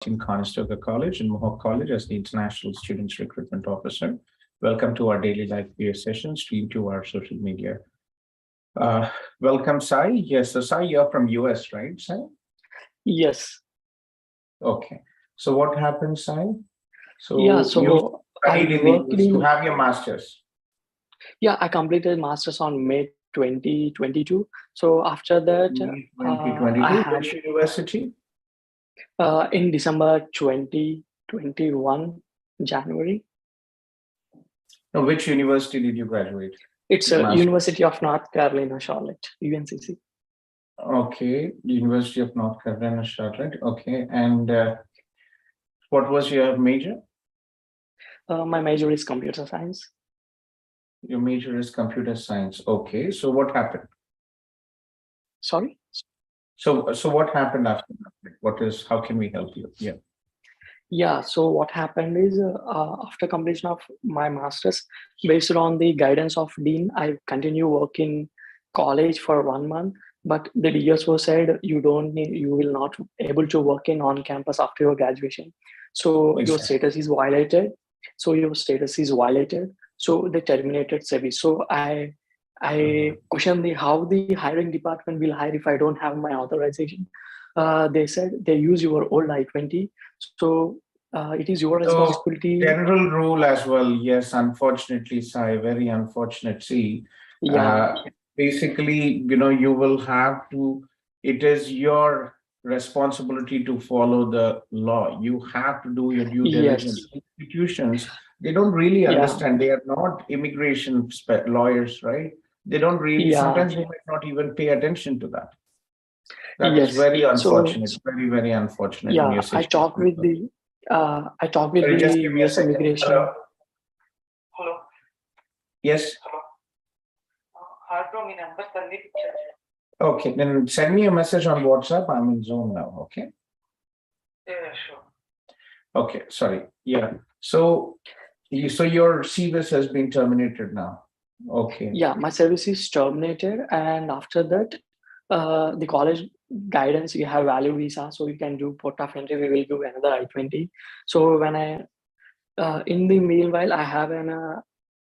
in Conestoga College and Mohawk College as the International Students Recruitment Officer. Welcome to our daily live video session streamed to our social media. Welcome, Sai. Yes, so Sai, you're from US, right, Sai? Yes. Okay. So what happened, Sai? So you studied in the US, you have your master's. Yeah, I completed master's on May 2022. So after that, 2022, which university? In December 2021, January. No, which university did you graduate? It's University of North Carolina, Charlotte, UNCC. Okay, University of North Carolina, Charlotte. Okay, and what was your major? My major is computer science. Your major is computer science. Okay, so what happened? Sorry? So what happened after that? How can we help you? Yeah, so what happened is after completion of my master's, based on the guidance of Dean, I continue work in college for 1 month, but the DSO said you will not able to work in on campus after your graduation. So Exactly. your status is violated. So they terminated service. So I questioned how the hiring department will hire if I don't have my authorization. They said they use your old I-20. So it is your responsibility. General rule as well. Yes, unfortunately, Sai, very unfortunate. See, basically, you will have to, it is your responsibility to follow the law. You have to do your due diligence. Yes. Institutions, they don't really understand. They are not immigration lawyers, right? They don't really, sometimes they might not even pay attention to that. That is very unfortunate, very, very unfortunate. Yeah, I talked with the US immigration. Hello. Yes. Hello. Okay, then send me a message on WhatsApp. I'm in Zoom now. Okay. Yeah, sure. Okay, sorry. Yeah. So your CVS has been terminated now. Okay. Yeah, my service is terminated, and after that, the college guidance, you have value visa, so you can do port of entry. We will do another I-20. So when in the meanwhile, I have an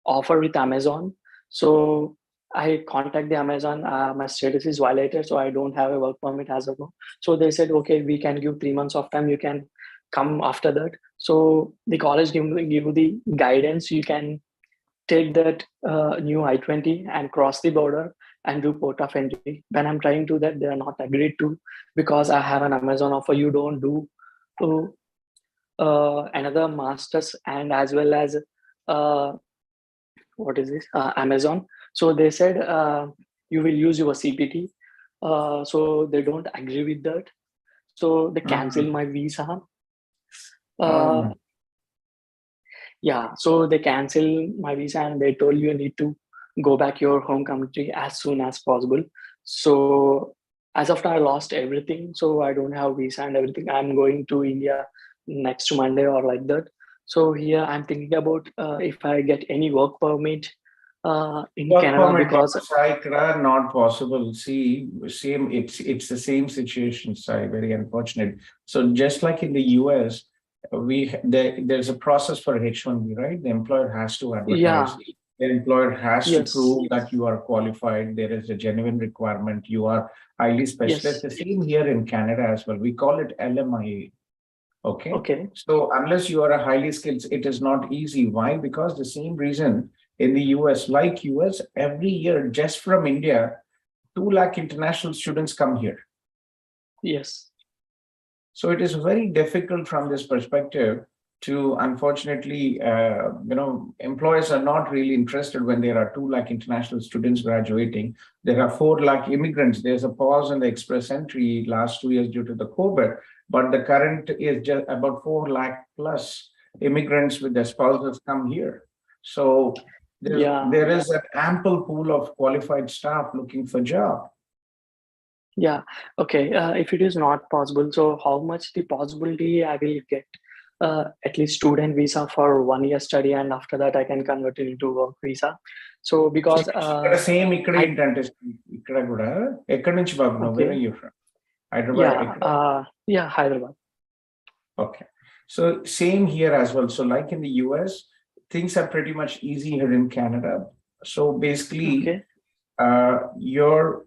offer with Amazon. So I contact the Amazon. My status is violated, so I don't have a work permit as of now. So they said, okay, we can give 3 months of time. You can come after that. So the college give you the guidance. You can take that new I-20 and cross the border and do port of entry. When I'm trying to that, they are not agreed to, because I have an Amazon offer. You don't do another masters and as well as what is this Amazon. So they said you will use your CPT. So they don't agree with that. So they cancel my visa. Yeah, so they cancel my visa and they told you need to go back your home country as soon as possible. So as of now, I lost everything. So I don't have visa and everything. I'm going to India next Monday or like that. So here I'm thinking about if I get any work permit in work Canada, permit, because not possible. See, it's the same situation, Sai, very unfortunate. So just like in the US, there's a process for H-1B, right? The employer has to advertise. The employer has to prove that you are qualified. There is a genuine requirement. You are highly specialized. The same here in Canada as well. We call it LMIA. Okay. So unless you are a highly skilled, it is not easy. Why? Because the same reason in the US, like US, every year just from India, 2 lakh international students come here. Yes. So it is very difficult from this perspective to, unfortunately, employers are not really interested when there are 2 lakh international students graduating. There are 4 lakh immigrants. There's a pause in the express entry last 2 years due to the COVID, but the current is just about 4 lakh plus immigrants with their spouses come here. So there is an ample pool of qualified staff looking for job. Yeah. Okay. If it is not possible, so how much the possibility I will get at least student visa for 1 year study, and after that I can convert it into work visa. So because same ikkada intent ikkada kuda ekkadi nunchi babu, where are you from? Hyderabad. Yeah, Hyderabad. Okay. So same here as well. So like in the US, things are pretty much easy here in Canada. So basically, Okay. your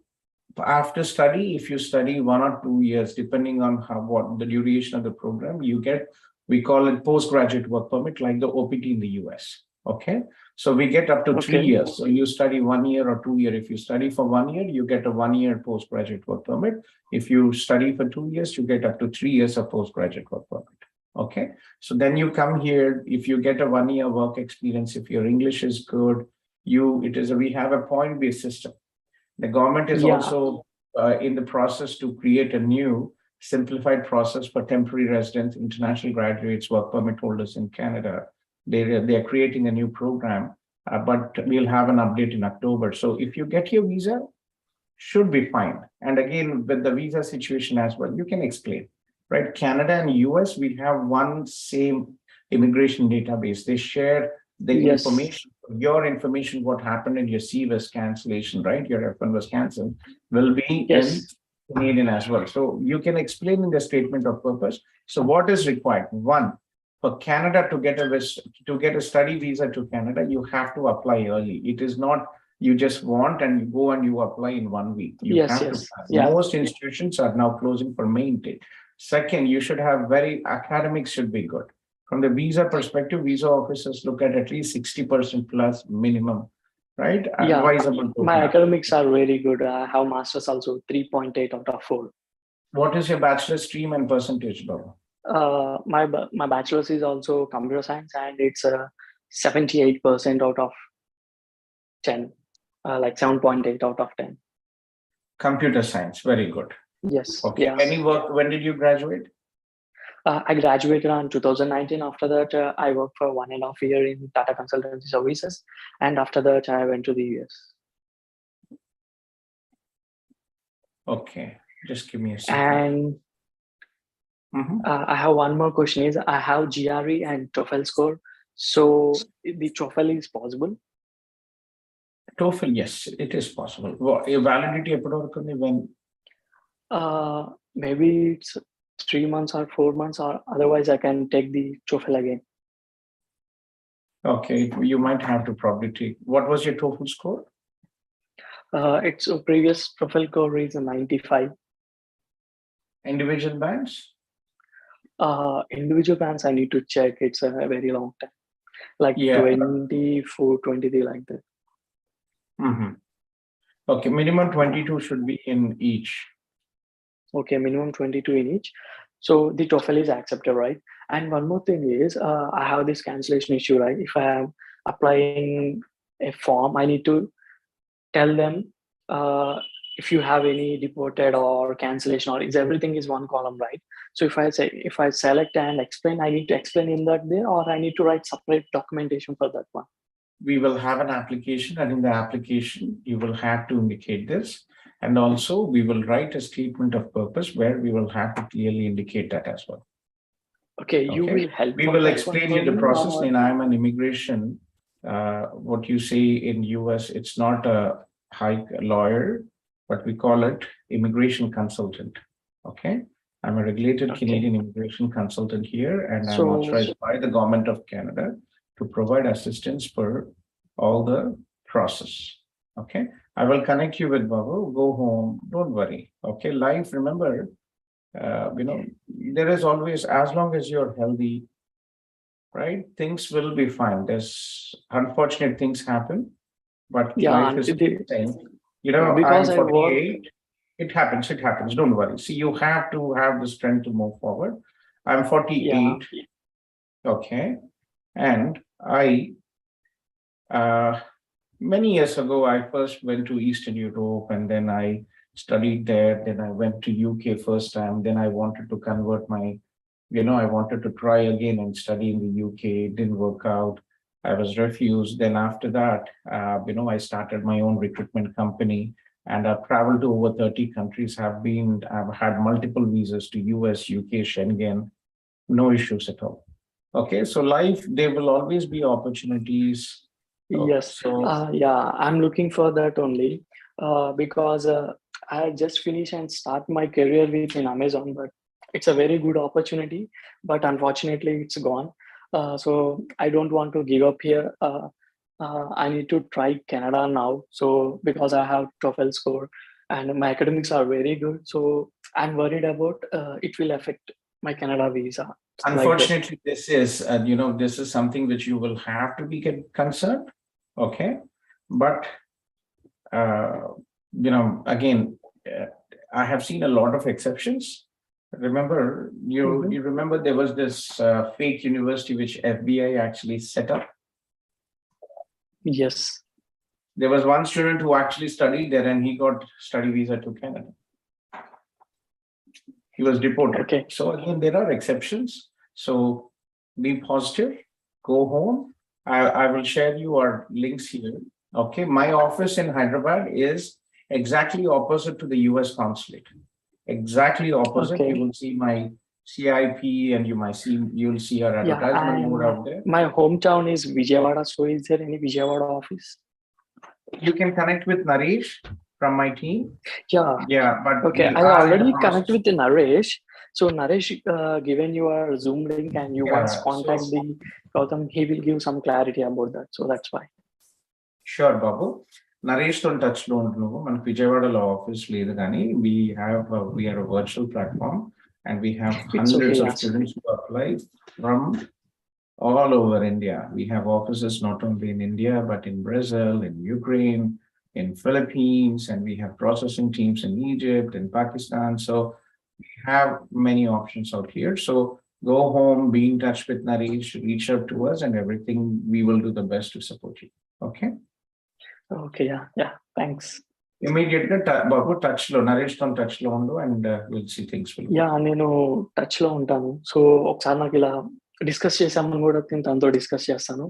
after study, if you study 1 or 2 years, depending on what the duration of the program, you get, we call it postgraduate work permit, like the OPT in the US. Okay. So we get up to 3 years. Okay. So you study 1 year or 2 year. If you study for 1 year, you get a 1 year postgraduate work permit. If you study for 2 years, you get up to 3 years of postgraduate work permit. Okay. So then you come here, if you get a 1 year work experience, if your English is good, we have a point-based system. The government is Yeah. also in the process to create a new simplified process for temporary residents, international graduates, work permit holders in Canada. They are creating a new program, but we'll have an update in October. So if you get your visa, should be fine. And again, with the visa situation as well, you can explain, right? Canada and US, we have one same immigration database. They share the Yes. information, your information, what happened in your CVS cancellation, right? Your F1 was canceled, will be in Yes. Canadian as well. So you can explain in the statement of purpose. So what is required? One, for Canada to get a study visa to Canada, you have to apply early. It is not you just want and you go and you apply in 1 week. You Yes. have to Yes. plan. Yeah. Most institutions are now closing for May intake. Second, you should have academics should be good. From the visa perspective, visa officers look at least 60% plus minimum, right? Yeah. Advisable to My have. academics are very good. I have masters also 3.8 out of 4. What is your bachelor stream and percentage, Bob? My bachelor's is also computer science, and it's 78% out of 10, like 7.8 out of 10. Computer science, very good. Yes. Okay. Yeah. Any work? When did you graduate? I graduated in 2019. After that, I worked for 1.5 years in Tata Consultancy Services, and after that, I went to the US. Okay, just give me a second. And I have one more question. Is I have GRE and TOEFL score, so the TOEFL is possible. TOEFL, yes, it is possible. Validity when? Maybe it's 3 months or 4 months, or otherwise I can take the TOEFL again. Okay, you might have to probably take. What was your TOEFL score? Its previous TOEFL score is a 95. Individual bands? Individual bands I need to check. It's a very long time, like 24, 23, like that. Okay, minimum 22 should be in each. Okay, minimum 22 in each. So the TOEFL is accepted, right? And one more thing is, I have this cancellation issue, right? If I am applying a form, I need to tell them if you have any deported or cancellation, or is everything is one column, right? So if I select and explain, I need to explain in that there, or I need to write separate documentation for that one. We will have an application, and in the application, you will have to indicate this. And also, we will write a statement of purpose where we will have to clearly indicate that as well. Okay, you will help. We will explain you the process. And I'm an immigration. What you say in US, it's not a high lawyer, but we call it immigration consultant. Okay, I'm a regulated Canadian immigration consultant here, and I'm authorized by the government of Canada to provide assistance for all the process. Okay, I will connect you with Babu. Go home, don't worry. Okay, life, remember, there is always, as long as you're healthy, right, things will be fine. There's unfortunate things happen, but life is the same. Because I'm 48. It happens, don't worry. See, you have to have the strength to move forward. I'm 48. Okay, and many years ago, I first went to Eastern Europe, and then I studied there. Then I went to UK first time. Then I wanted to convert I wanted to try again and study in the UK. It didn't work out. I was refused. Then after that, I started my own recruitment company, and I've traveled to over 30 countries. I've had multiple visas to US, UK, Schengen, no issues at all. Okay, so life, there will always be opportunities. Yes. I'm looking for that only because I just finished and start my career with in Amazon, but it's a very good opportunity, but unfortunately it's gone. So I don't want to give up here. I need to try Canada now. So because I have TOEFL score and my academics are very good, so I'm worried about it will affect my Canada visa. Like that. Unfortunately, this is, this is something which you will have to be concerned. Okay. But, again, I have seen a lot of exceptions. Remember, Mhm. you remember there was this fake university which FBI actually set up. Yes. There was one student who actually studied there and he got study visa to Canada. He was deported. Okay. So again, there are exceptions. So be positive, go home. I will share you our links here. Okay. My office in Hyderabad is exactly opposite to the US consulate. Exactly opposite. Okay. You will see my CIP and you'll see our Yeah, advertisement board and out there. my hometown is Vijayawada. So is there any Vijayawada office? You can connect with Naresh from my team. Yeah. Yeah, but Okay, we I are in the already process. connected with Naresh. So Naresh, given your Zoom link and you once Yeah, contact so the Gautam, he will give some clarity about that. So that's why. sure, Babu. Naresh తో touch లో ఉంటున్నావు మనకు విజయవాడలో office లేదు కానీ we are a virtual platform and we have It's okay. hundreds of Yeah. students who apply from all over India. We have offices not only in India but in Brazil, in Ukraine, in Philippines, and we have processing teams in Egypt and Pakistan. So we have many options out here. So go home, be in touch with Naresh, reach out to us, and everything we will do the best to support you. Okay. Okay. Yeah. Yeah. Thanks. Immediate బాబు touch లో నరేష్ తో touch లో ఉండు and will see things will yeah నేను touch లో ఉంటాను. So ఒకసారి నాకు ఇలా డిస్కస్ చేసామని కూడా నేను తనతో డిస్కస్ చేస్తాను.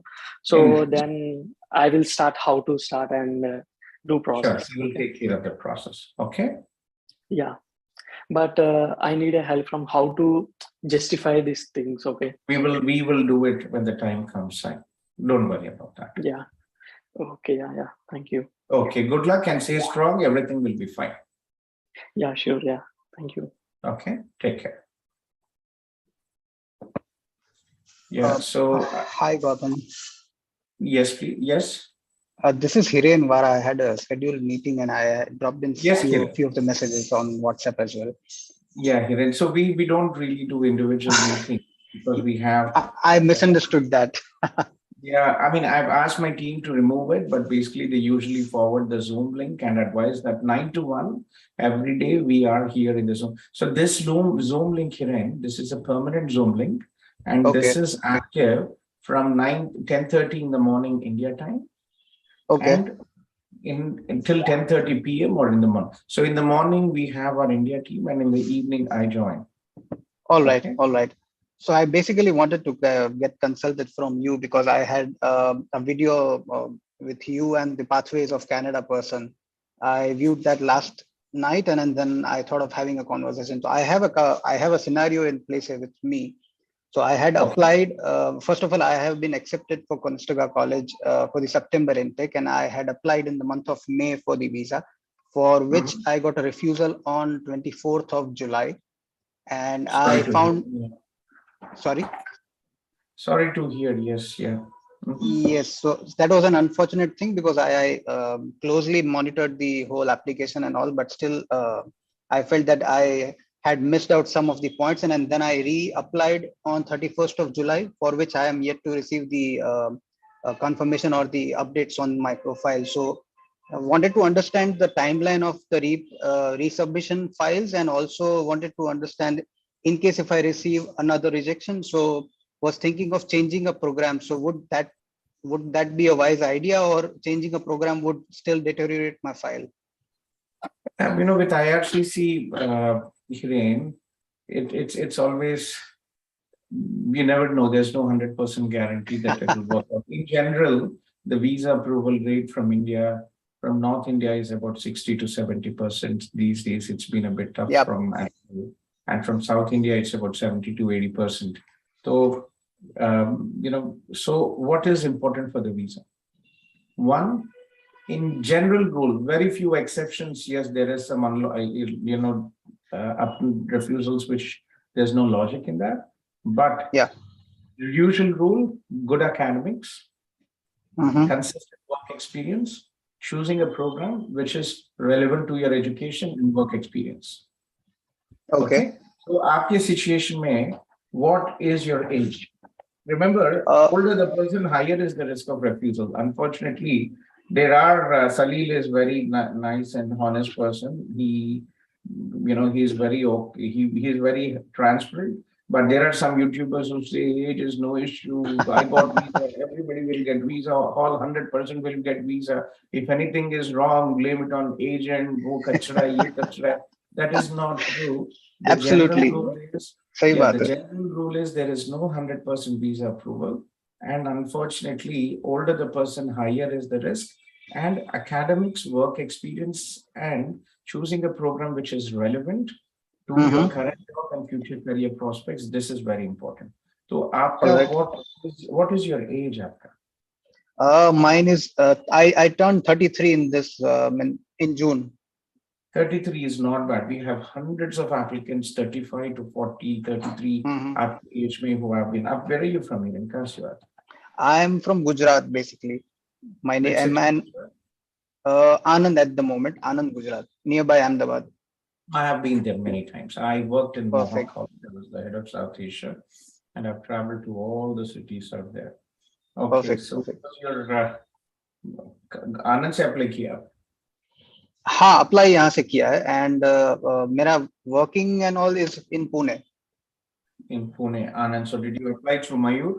So then I will start how to start and do process. He will take care of the process. Okay. Yeah, but I need a help from how to justify these things. Okay. We will do it when the time comes. Don't worry about that. Yeah. Okay. Yeah. Yeah. Thank you. Okay. Good luck and stay strong. Everything will be fine. Yeah. Sure. Yeah. Thank you. Okay. Take care. Yeah. So Hi, Gautam. yes, please. Yes. This is Hiren Vara. I had a scheduled meeting and I dropped in Yes, few of the messages on WhatsApp as well. Yeah, Hiren. So we don't really do individual meetings because we have. I misunderstood that. Yeah, I mean, I've asked my team to remove it, but basically they usually forward the Zoom link and advise that 9 to 1 every day we are here in the Zoom. So this Zoom link here, this is a permanent Zoom link, and Okay. this is active from 10:30 in the morning India time, Okay. and until 10:30 p.m. or in the morning. So in the morning we have our India team, and in the evening I join. All right. Okay. All right. So I basically wanted to get consulted from you because I had a video with you and the Pathways of Canada person. I viewed that last night and then I thought of having a conversation. So I have a scenario in place here with me. So I had applied, first of all, I have been accepted for Conestoga College for the September intake, and I had applied in the month of May for the visa, for which I got a refusal on 24th of July. And Sorry I to found, hear. sorry? Sorry to hear, yes, yeah. Yes, so that was an unfortunate thing because I closely monitored the whole application and all, but still I felt that I had missed out some of the points, and then I reapplied on 31st of July, for which I am yet to receive the confirmation or the updates on my profile. So I wanted to understand the timeline of the resubmission files, and also wanted to understand in case if I receive another rejection. So was thinking of changing a program. So would that be a wise idea, or changing a program would still deteriorate my file? With IRCC, Hiren, it's always, you never know. There's no 100% guarantee that it will work out. In general, the visa approval rate from India, from North India, is about 60 to 70%. These days, it's been a bit tough. Yep. And from South India, it's about 70 to 80%. So, so what is important for the visa? One, in general rule, very few exceptions. Yes, there is some, refusals which There's no logic in that. But Yeah. the usual rule, good academics, Mhm. consistent work experience, choosing a program which is relevant to your education and work experience. Okay. So आपके situation में, what is your age? Remember, Uh, older the person, higher is the risk of refusal. Unfortunately, there are Salil is very nice and honest person. He's very okay. He's very transparent. But there are some YouTubers who say age is no issue. I got visa. Everybody will get visa. All 100% will get visa. If anything is wrong, blame it on agent. Wo kachra, ye kachra. That is not true. The general Absolutely. rule is सही yeah, बात the है. general rule is there is no 100% visa approval. And unfortunately, older the person, higher is the risk. And academics, work experience, and choosing a program which is relevant to your Mhm. current job and future career prospects, this is very important. So, All aapka, right. what is your age? Aapka? Mine is I turned 33 in this in June. 33 is not bad. We have hundreds of applicants, 35 to 40, 33 Mhm. at age mein who have been up. Where are you from, Iran? I'm from Gujarat, basically. My Which name city? and Anand at the moment. Anand, Gujarat, nearby Ahmedabad. I have been there many times. I worked in Mohawk Perfect. College. I was the head of South Asia, and I've traveled to all the cities out there. Okay, Perfect. so Perfect. what's your Anand se apply kiya? हाँ apply यहाँ से किया है and मेरा working and all is in Pune. In Pune, Anand. So did you apply through Mayur?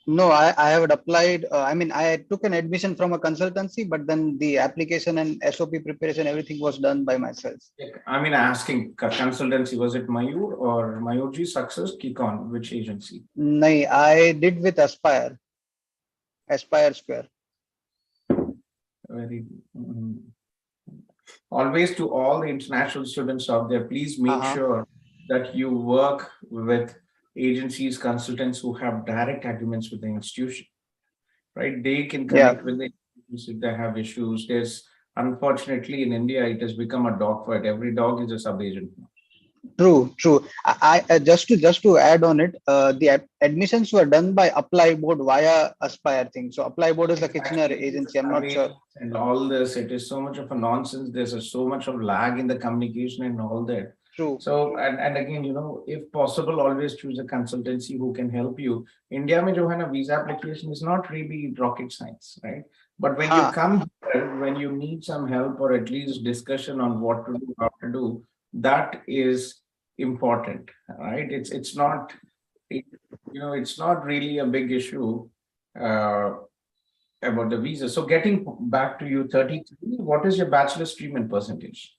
No, I have applied. I mean, I took an admission from a consultancy, but then the application and SOP preparation, everything was done by myself. I mean, asking consultancy, was it Mayur or Mayurji Success? Kikon, which agency? No, I did with Aspire Square. Very. Always to all the international students out there, please make sure that you work with agencies, consultants who have direct agreements with the institution, right? They can connect with the institutions if they have issues. There's, unfortunately, in India, it has become a dog fight. Every dog is a sub-agent. True. I just to add on it, the admissions were done by Apply Board via Aspire thing. So Apply Board is the Kitchener agency. I'm not sure. And all this, it is so much of a nonsense. There's so much of lag in the communication and all that. True. So, and again, if possible, always choose a consultancy who can help you. India mein jo hai na, visa application is not really rocket science, right? But when you come here, when you need some help or at least discussion on what to do, how to do, that is important, right? It's not, it's not really a big issue about the visa. So getting back to you, 33, what is your bachelor stream in percentage?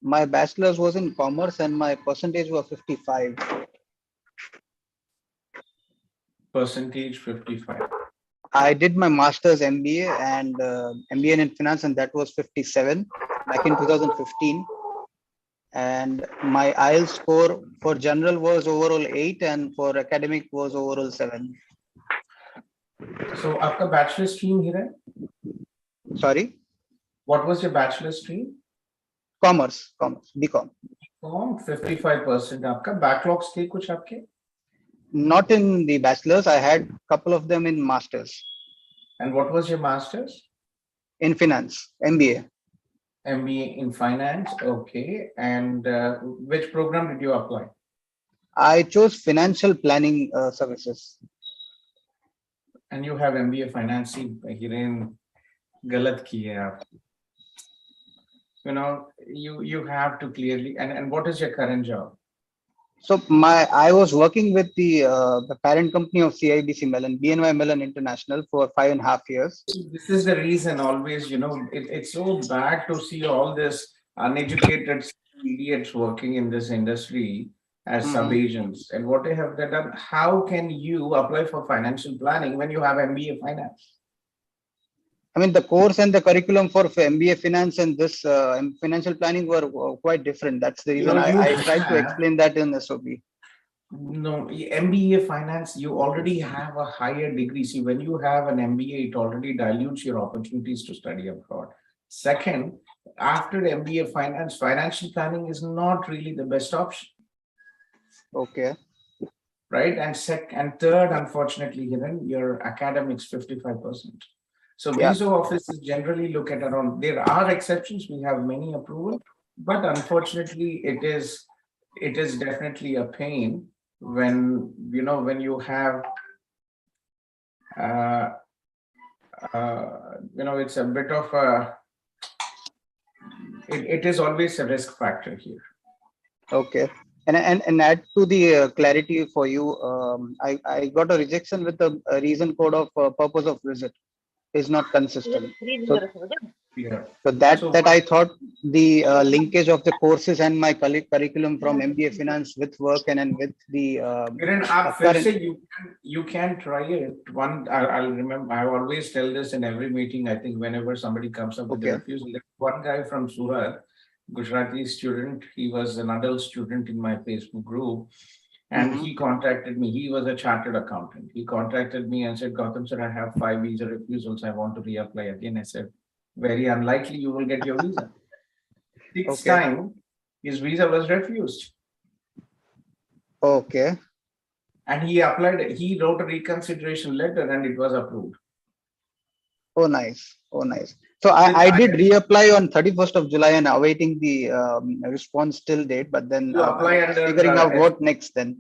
My bachelor's was in commerce and my percentage was 55. Percentage 55. I did my master's MBA and MBA in finance, and that was 57 back in 2015. And my IELTS score for general was overall 8 and for academic was overall 7. So after bachelor stream here, Sorry? what was your bachelor stream? Commerce, BCom. 55%. Aapka backlogs the kuch aapke? Not in the bachelor's, I had a couple of them in master's. And what was your master's? In finance, MBA. MBA in finance, okay. And which program did you apply? I chose financial planning services. And you have MBA finance. Hiren, galat ki hai aap. You have to clearly, and what is your current job? So I was working with the parent company of CIBC Mellon, BNY Mellon International for 5.5 years. This is the reason always, it's so bad to see all this uneducated idiots working in this industry as sub-agents. And what they have done, how can you apply for financial planning when you have MBA finance? I mean, the course and the curriculum for MBA finance and this financial planning were quite different. That's the reason I tried to explain that in SOP. No, MBA finance, you already have a higher degree. See, when you have an MBA, it already dilutes your opportunities to study abroad. Second, after MBA finance, financial planning is not really the best option. Okay. right? And third, unfortunately, Hiren, your academics 55%. So Yeah. visa offices generally look at around, there are exceptions, we have many approval, but unfortunately it is definitely a pain when, when you have, uh, it's a bit of a, it is always a risk factor here. Okay. And add to the clarity for you, I got a rejection with the reason code of purpose of visit is not consistent. So Yeah. So that I thought the linkage of the courses and my curriculum from MBA finance with work and with the Kiran, आप फिर current. से you can try it. One, I'll remember. I always tell this in every meeting. I think whenever somebody comes up with Okay. a refusal, there's one guy from Surat, Gujarati student. He was an adult student in my Facebook group, and he contacted me. He was a chartered accountant. He contacted me and said, "Gautam sir, I have 5 visa refusals. I want to reapply again." I said, "Very unlikely you will get your visa." Sixth Okay. time, his visa was refused. Okay. And he applied, he wrote a reconsideration letter and it was approved. Oh, nice. Oh, nice. So I did reapply on 31st of July and awaiting the response till date, but then You apply under figuring out what next then.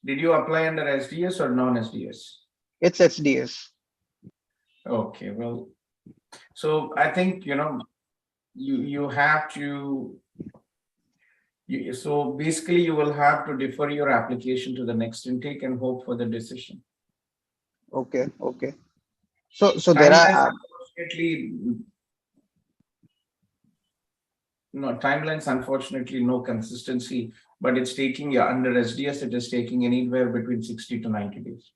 Did you apply under SDS or non-SDS? It's SDS. Okay, well, so I think, you have to, so basically you will have to defer your application to the next intake and hope for the decision. Okay. Okay. So there are Unfortunately, no timelines, unfortunately, no consistency, but it's taking under SDS, it is taking anywhere between 60 to 90 days.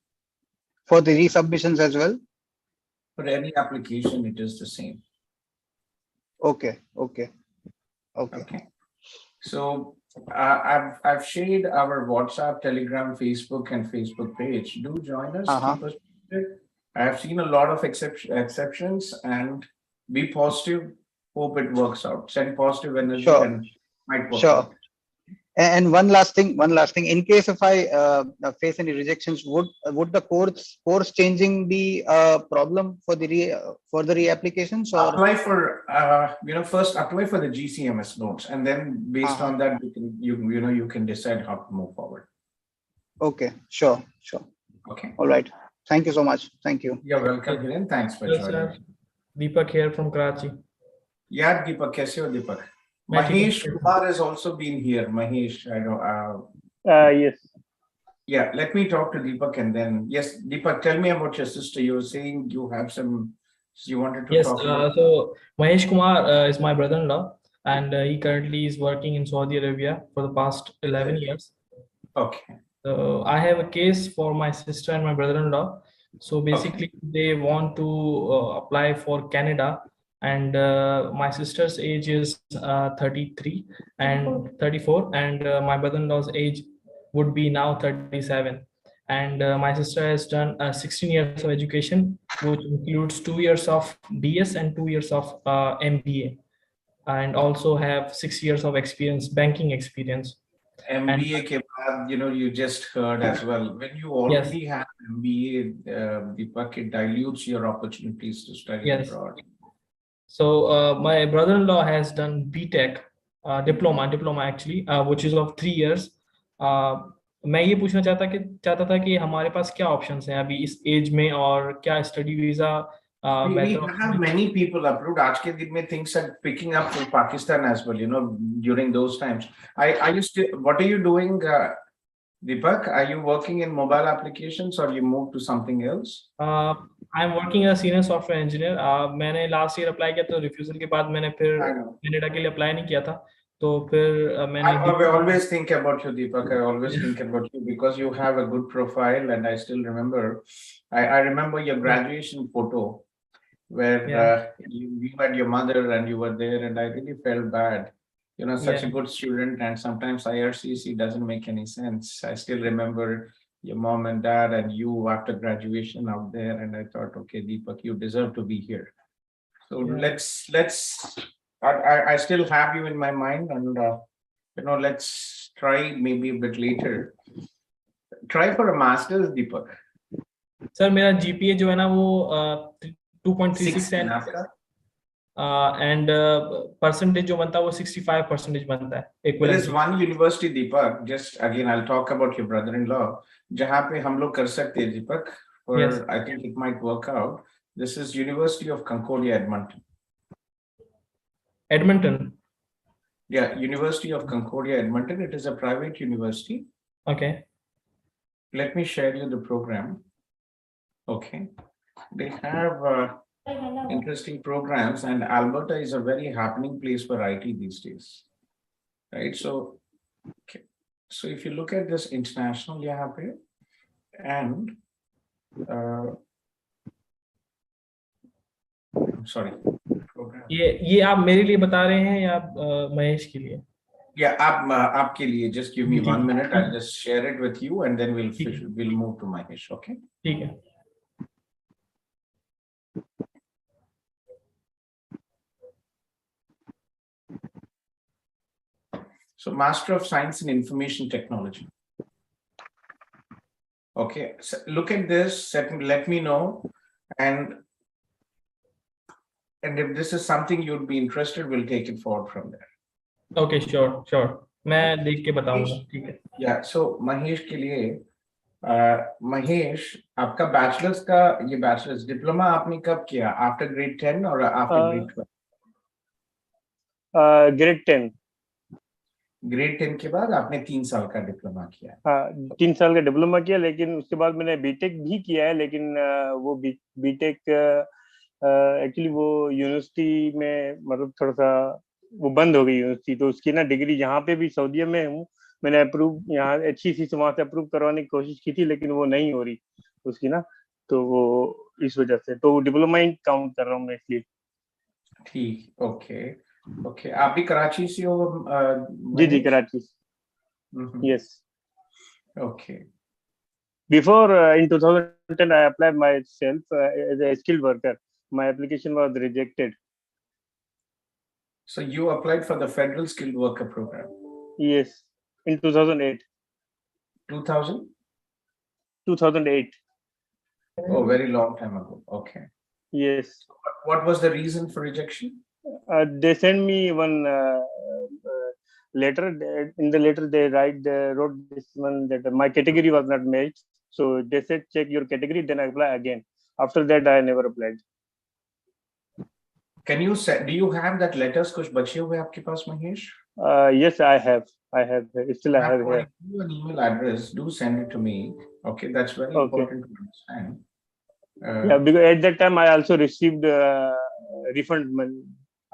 for the resubmissions as well. For any application, it is the same. Okay. Okay. Okay. Okay. So I've shared our WhatsApp, Telegram, Facebook, and Facebook page. Do join us. Keep us posted. I have seen a lot of exceptions, and be positive. Hope it works out. Send positive energy, Sure. and might work Sure. out. And one last thing. In case if I face any rejections, would the course changing be a problem for the reapplications or apply for first apply for the GCMS notes, and then based on that you can decide how to move forward. Okay, sure. Okay. All right. Thank you so much. Thank you. You're welcome, Hiren. Thanks for joining. Sir. Deepak here from Karachi. Yeah, Deepak, kaise ho, Deepak? Mahesh Kumar has also been here. Mahesh, I know. Yes. Yeah, let me talk to Deepak and then, yes, Deepak, tell me about your sister. You were saying you have some, you wanted to talk about. So Mahesh Kumar is my brother-in-law, and he currently is working in Saudi Arabia for the past 11 years. Okay. So I have a case for my sister and my brother-in-law. So basically they want to apply for Canada, and my sister's age is 33 and 34, and my brother-in-law's age would be now 37. And my sister has done 16 years of education, which includes 2 years of BS and 2 years of MBA, and also have 6 years of experience, banking experience. MBA ke baad, you just heard as well. When you already have MBA, Deepak, it dilutes your opportunities to study abroad. So my brother-in-law has done BTech, diploma actually, which is of 3 years. मैं ये पूछना चाहता था कि हमारे पास क्या options हैं अभी इस एज में और क्या study visa we have many people approved. आज के दिन में things are picking up for Pakistan as well, during those times. What are you doing, Deepak? Are you working in mobile applications or you moved to something else? I'm working as a senior software engineer. मैंने last year apply किया तो refusal के बाद मैंने फिर Canada के लिए apply नहीं किया था. तो फिर मैंने I always think about you, Deepak. I always think about you because you have a good profile, and I still remember. I remember your graduation photo where you had your mother and you were there, and I really felt bad. Such a good student, and sometimes IRCC doesn't make any sense. I still remember your mom and dad and you after graduation out there, and I thought, okay, Deepak, you deserve to be here. So let's I still have you in my mind, and let's try maybe a bit later. Try for a master's, Deepak. Sir मेरा GPA जो है ना वो 2.36 है आपका? And percentage जो बनता है वो 65% बनता है There equivalent is one university, Deepak. Just again, I'll talk about your brother-in-law. जहाँ पे हम लोग कर सकते हैं, Deepak. For Yes. I think it might work out. This is University of Concordia, Edmonton. Edmonton. Yeah, University of Concordia, Edmonton. It is a private university. Okay. Let me share you the program. Okay. They have interesting programs, and Alberta is a very happening place for IT these days. Right. So, okay. So if you look at this international यहाँ पे, and I'm sorry. Program. ये आप मेरे लिए बता रहे हैं या महेश के लिए? Yeah, आपके लिए. Just give me 1 minute. I'll just share it with you, and then we'll move to Mahesh. Okay. ठीक है. So, Master of Science in Information Technology. Okay, so look at this. Let me know, and if this is something you'd be interested, we'll take it forward from there. Okay, sure. मैं देख के बताऊंगा. ठीक है. Yeah. So Mahesh के लिए, महेश आपका bachelors का ये बैचलर्स डिप्लोमा आपने कब किया? आफ्टर ग्रेड 10 और आफ्टर ग्रेड 12? ग्रेड 10. ग्रेड 10 के बाद आपने 3 साल का डिप्लोमा किया? हाँ, 3 साल का डिप्लोमा किया, लेकिन उसके बाद मैंने बीटेक भी किया है, लेकिन वो बीटेक एक्चुअली वो यूनिवर्सिटी में मतलब थोड़ा सा वो बंद हो गई यूनिवर्सिटी, तो उसकी ना डिग्री यहाँ पे भी सऊदीया में हूँ, मैंने अप्रूव यहाँ HEC से वहां से अप्रूव करवाने की कोशिश की थी, लेकिन वो नहीं हो रही उसकी ना, तो वो इस वजह से तो डिप्लोमा ही काउंट कर रहा हूँ मैं इसलिए. ठीक. ओके. आप भी कराची से हो? जी Karachi. Yes. Okay. Before in 2010 I applied myself as a skilled worker. My application was rejected. So you applied for the Federal Skilled Worker Program? Yes, in 2008. 2000? 2008. Oh, very long time ago. Okay. Yes. What was the reason for rejection? They sent me one letter. In the letter, they wrote this one that my category was not matched. So they said check your category, then apply again. After that, I never applied. Can you say? Do you have that letters? कुछ बचे हुए आपके पास, Mahesh? Yes, I have. Still, I have here. You an email address. Do send it to me. Okay, that's very important to understand. Yeah, because at that time I also received refund money.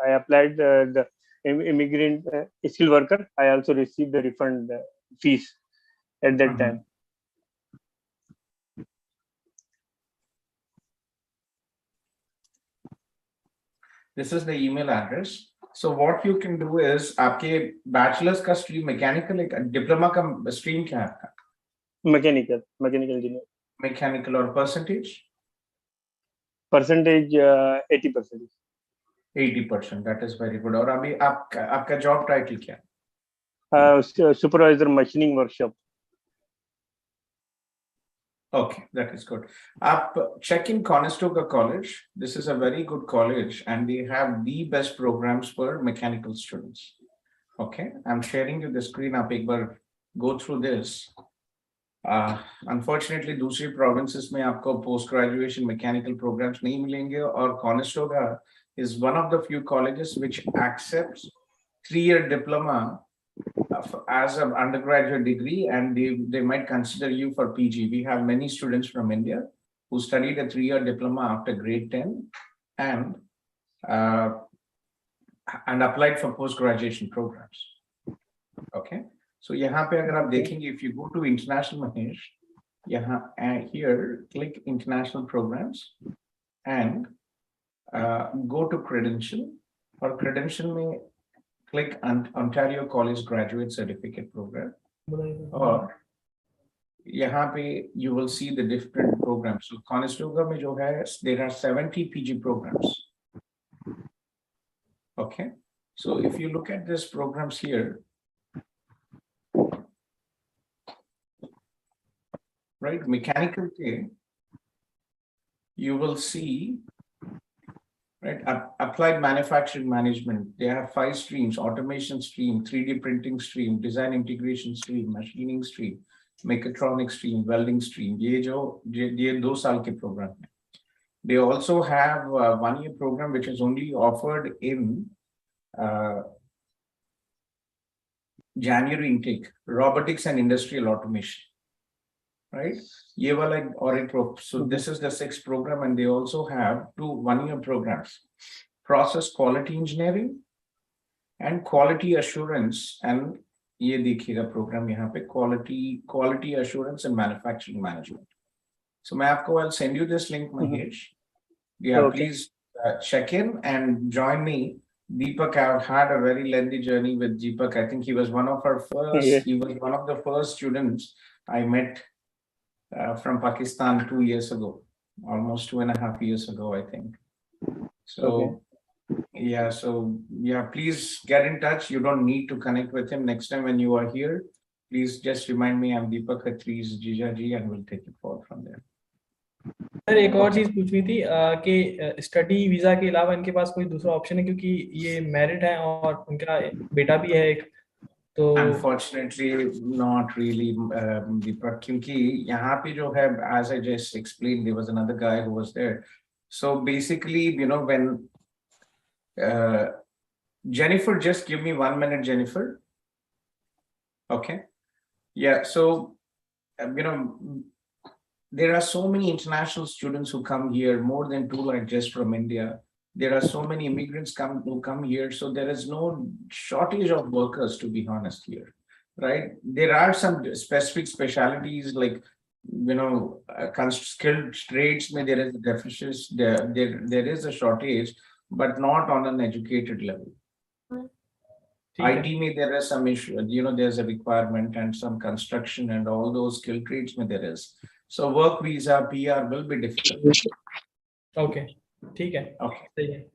I applied the immigrant skilled worker. I also received the refund fees at that time. This is the email address. So what you can do is, आपके bachelor's का stream mechanical, diploma का stream क्या है आपका? Mechanical engineer. Mechanical और percentage? Percentage 80%. 80%. That is very good. और अभी आपका job title क्या है? Supervisor machining workshop. Okay, that is good. Check in Conestoga College. This is a very good college, and they have the best programs for mechanical students. Okay, I'm sharing you the screen. Aap ek bar go through this. Unfortunately, दूसरी provinces में आपको post graduation mechanical programs नहीं मिलेंगे, और Conestoga is one of the few colleges which accepts 3-year diploma as an undergraduate degree, and they might consider you for PG. We have many students from India who studied a 3-year diploma after grade 10 and applied for post-graduation programs. Okay, so यहाँ पे अगर आप देखेंगे, if you go to international, Mahesh, यहाँ here click international programs and go to credential, or credential में click on Ontario College Graduate Certificate Program, or यहाँ पे you will see the different programs. So Conestoga में जो है, there are 70 PG programs. Okay, so if you look at these programs here, right? Mechanical K, you will see, right? Applied manufacturing management. They have 5 streams: automation stream, 3D printing stream, design integration stream, machining stream, mechatronics stream, welding stream. ये 2 साल के program है. They also have a 1-year program which is only offered in January intake, robotics and industrial automation, right? Ye wala audit so this is the 6th program, and they also have 2 1-year programs: process quality engineering and quality assurance. And ye dekhiega program yahan pe quality assurance and manufacturing management. So I'll send you this link, Mahesh. Yeah, Okay. please check in and join me. Deepak, I've had a very lengthy journey with Deepak. I think he was one of our first, Yeah. he was one of the first students I met from Pakistan 2 years ago, almost 2.5 years ago, I think. So, yeah, please get in touch. You don't need to connect with him. Next time when you are here, please just remind me I'm Deepak Khatri's Jijaji, and we'll take it forward from there. Sir एक और चीज पूछनी थी कि study visa के अलावा इनके पास कोई दूसरा ऑप्शन है, क्योंकि ये मैरिड है और उनका बेटा भी है एक, तो Unfortunately, not really, Deepak, क्योंकि यहाँ पे जो है, as I just explained, there was another guy who was there. So basically, you know, when Jennifer, just give me 1 minute, Jennifer. Okay. Yeah. So, you know, there are so many international students who come here, more than 2 like just from India. There are so many immigrants who come here. So there is no shortage of workers, to be honest here, right? There are some specific specialities like, you know, skilled trades, there is a deficit, there is a shortage, but not on an educated level. IT may there is some issue, you know, there's a requirement, and some construction and all those skilled trades may there is. So work visa, PR will be difficult. Okay, ठीक है. Okay. सही है.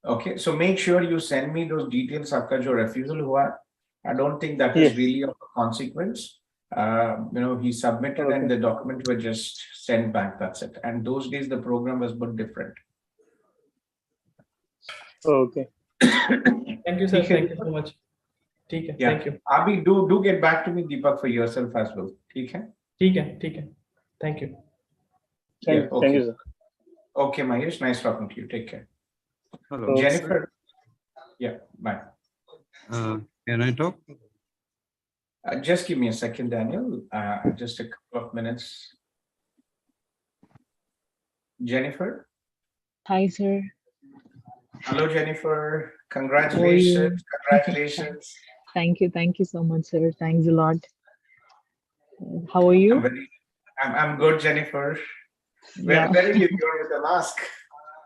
Okay, so make sure you send me those details. आपका जो refusal हुआ, I don't think that is really of consequence. You know, he submitted and the document were just sent back. That's it. And those days the program was but different. Okay. Thank you, sir. Thank you so much. ठीक है. Yeah. Thank you. Abhi, do get back to me, Deepak, for yourself as well. ठीक है? ठीक है. ठीक है. Thank you. Thank you, sir. Okay, Mahesh, nice talking to you. Take care. Hello. Jennifer. Yeah, bye. Can I talk? Just give me a second, Daniel. Just a couple of minutes. Jennifer. Hi, sir. Hello, Jennifer. Congratulations. Congratulations. Thank you so much, sir. Thanks a lot. How are you? I'm good, Jennifer. Yeah. Where are you? You're with a mask.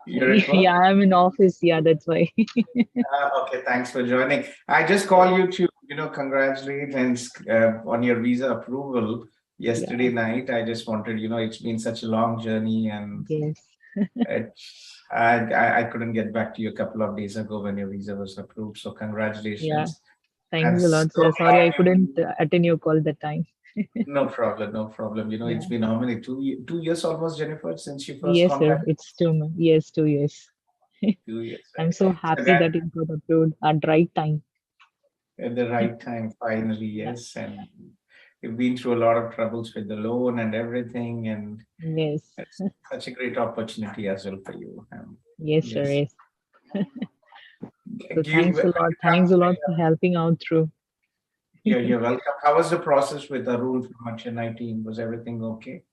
You're at work? Yeah, I'm in office. Yeah, that's why. Okay, thanks for joining. I just call you to, you know, congratulate and on your visa approval yesterday night. I just wanted, you know, it's been such a long journey, and Yes. I couldn't get back to you a couple of days ago when your visa was approved. So congratulations. Yeah. Thanks And a lot, so sir. Sorry, I glad couldn't attend your call that time. No problem, no problem. You know, it's been how many, 2 years almost, Jennifer, since you first Yes, sir. contacted? It's 2 years. 2 years. 2 years. I'm so happy that it got approved at right time. At the right time, finally, yes. And you've been through a lot of troubles with the loan and everything, and Yes. it's such a great opportunity as well for you. Yes, sir. Yes. So Do you- thanks a lot. Thanks a lot for helping out through. You're welcome. How was the process with Arun from our Chennai team? Was everything okay?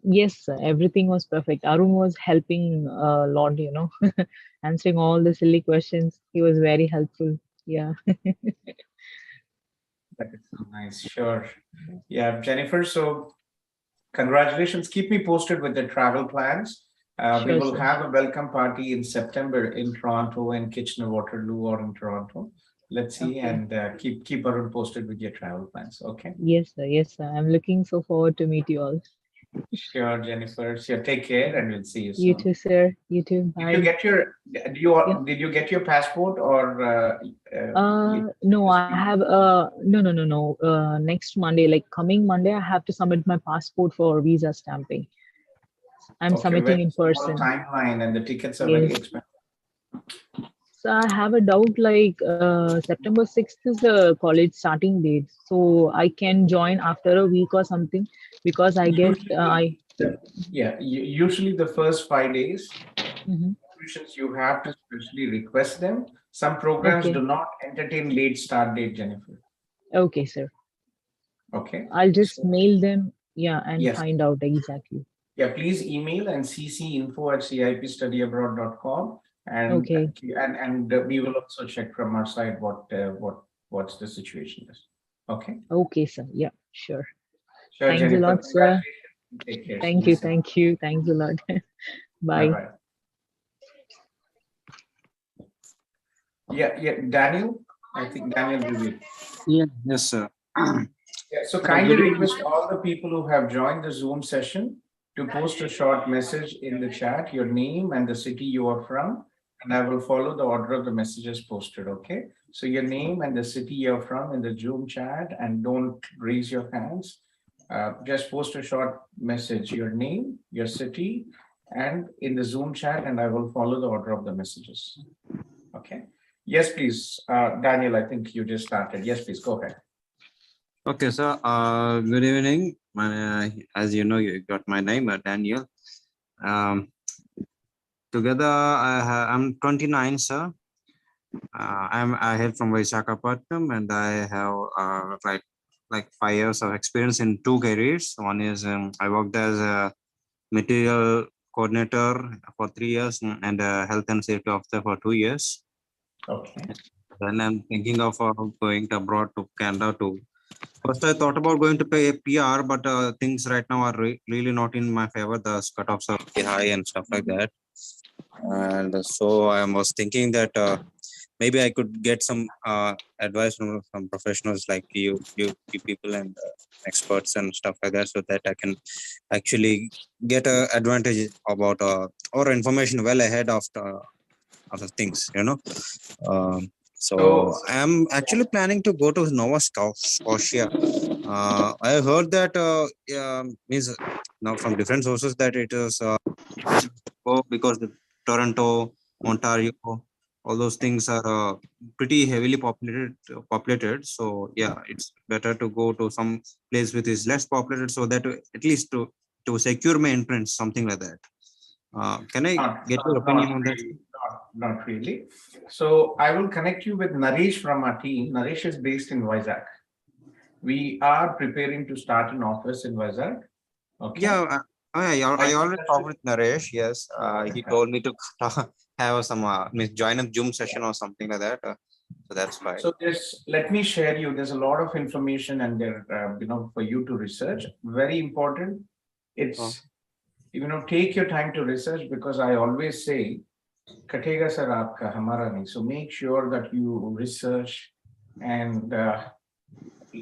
Yes, sir. Everything was perfect. Arun was helping a lot, you know, answering all the silly questions. He was very helpful. Yeah. That is so nice. Sure. Yeah, Jennifer. So congratulations. Keep me posted with the travel plans. We Sure, will sir. have a welcome party in September in Toronto, in Kitchener-Waterloo, or in Toronto. Let's see, Okay. and keep Arun posted with your travel plans. Okay. Yes, sir. Yes, sir. I'm looking so forward to meet you all. Sure, Jennifer. Sure, take care and we'll see you You soon. too, sir. You too. Did Bye. you get your, Yeah. did you get your passport or? No, I just- have no. Next Monday, like coming Monday, I have to submit my passport for visa stamping. I'm Okay, submitting very in small person. timeline and the tickets are very Yes. expensive. So I have a doubt like September 6th is the college starting date. So I can join after a week or something because I get Usually the first 5 days, Mhm. institutions you have to specially request them. Some programs Okay. do not entertain late start date, Jennifer. Okay, sir. Okay. I'll just So, mail them, yeah, and yes. find out exactly. Yeah, please email and cc info@cipstudyabroad.com and Okay. we will also check from our side what's the situation is. Okay. Okay, sir. Yeah, sure. Sure, Thanks a Jennifer. lot, sir. Congratulations. Take care. See Thank you you. soon. Thank you. Thanks a lot. Bye. Bye-bye. Yeah, Daniel. I think Daniel will be. Yeah, yes, sir. Yeah, so kindly request all the people who have joined the Zoom session to post a short message in the chat, your name and the city you are from, and I will follow the order of the messages posted, okay? So your name and the city you're from in the Zoom chat, and don't raise your hands. Just post a short message, your name, your city, and in the Zoom chat, and I will follow the order of the messages, okay? Yes, please. Daniel, I think you just started. Yes, please, go ahead. Okay, sir. Good evening. As you know, you got my name, Daniel. Together, I'm 29, sir. I hail from Visakhapatnam, and I have like 5 years of experience in 2 careers. One is I worked as a material coordinator for 3 years and a health and safety officer for 2 years. Okay. Then I'm thinking of going abroad to Canada to. First, I thought about going to pay a PR, but things right now are really not in my favor. The cutoffs are very high and stuff like that. And so I was thinking that maybe I could get some advice from professionals like you people and experts and stuff like that, so that I can actually get a advantage about or information well ahead of the things, you know. So I am actually planning to go to Nova Scotia. I heard that means now from different sources that it is because the Toronto, Ontario, all those things are pretty heavily populated. So yeah, it's better to go to some place which is less populated, so that at least to secure my entrance, something like that. Can I get your opinion on that? Not really. So I will connect you with Naresh from our team. Naresh is based in Vizag. We are preparing to start an office in Vizag. Okay. Yeah, I already talked with Naresh. Yes, he told me to have some join a Zoom session or something like that. So that's fine. So let me share you. There's a lot of information and there, for you to research. Very important. It's take your time to research, because I always say, "Katega sir aapka, hamara nahi." So make sure that you research and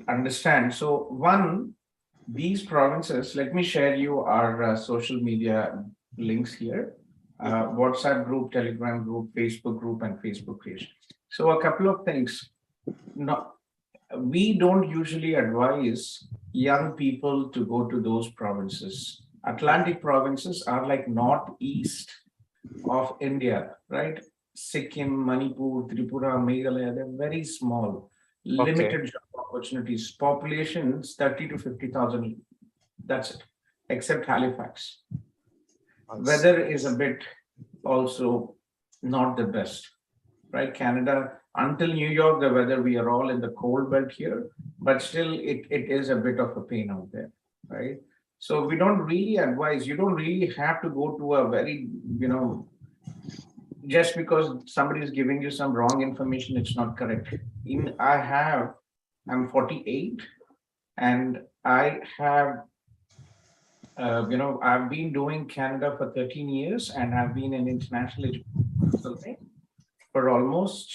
understand. So these provinces, let me share you our social media links here. WhatsApp group, Telegram group, Facebook group, and Facebook page. So a couple of things. No, we don't usually advise young people to go to those provinces. Atlantic provinces are like northeast of India, right? Sikkim, Manipur, Tripura, Meghalaya, they're very small, limited job opportunities. Populations 30 to 50,000. That's it, except Halifax. Weather is a bit also not the best, right? Canada, until New York, the weather, we are all in the cold belt here, but still it is a bit of a pain out there, right? So we don't really advise, you don't really have to go to a very, just because somebody is giving you some wrong information, it's not correct. I'm 48 and I have, I've been doing Canada for 13 years and I've been an international education consultant for almost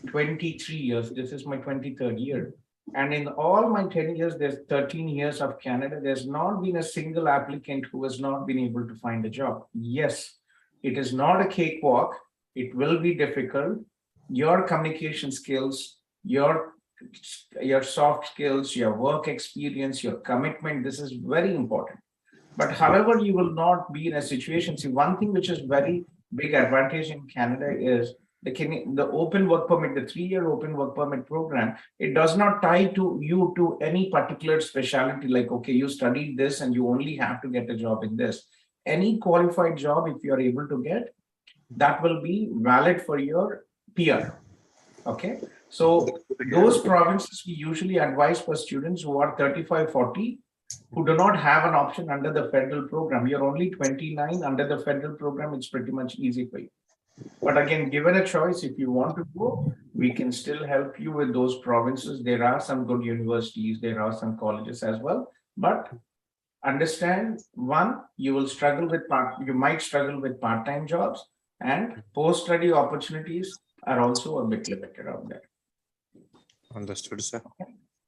23 years. This is my 23rd year. And in all my 10 years, there's 13 years of Canada, there's not been a single applicant who has not been able to find a job. Yes, it is not a cakewalk. It will be difficult. Your communication skills, your soft skills, your work experience, your commitment, this is very important. But however, you will not be in a situation. See, one thing which is very big advantage in Canada is the open work permit, the 3-year open work permit program. It does not tie to you to any particular specialty, like, okay, you studied this and you only have to get a job in this. Any qualified job, if you're able to get, that will be valid for your PR. Okay. So those provinces we usually advise for students who are 35, 40, who do not have an option under the federal program. You're only 29 under the federal program. It's pretty much easy for you. But again, given a choice, if you want to go, we can still help you with those provinces. There are some good universities, there are some colleges as well. But understand, one, you will struggle with you might struggle with part-time jobs, and post-study opportunities are also a bit limited out there. Understood, sir.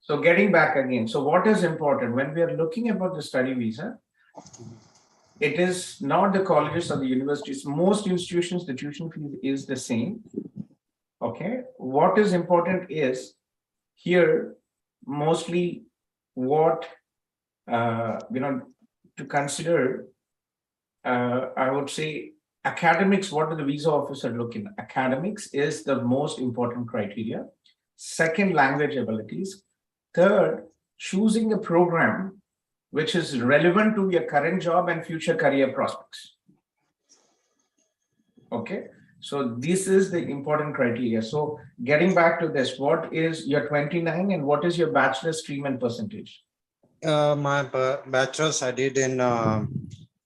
So getting back again, so what is important when we are looking about the study visa? It is not the colleges or the universities. Most institutions, the tuition fee is the same. Okay. What is important is here mostly what to consider. I would say academics. What do the visa officer looking at? Academics is the most important criteria. Second, language abilities. Third, choosing a program which is relevant to your current job and future career prospects. Okay, so this is the important criteria. So getting back to this, what is your 29 and what is your bachelor stream and percentage? My bachelor's I did in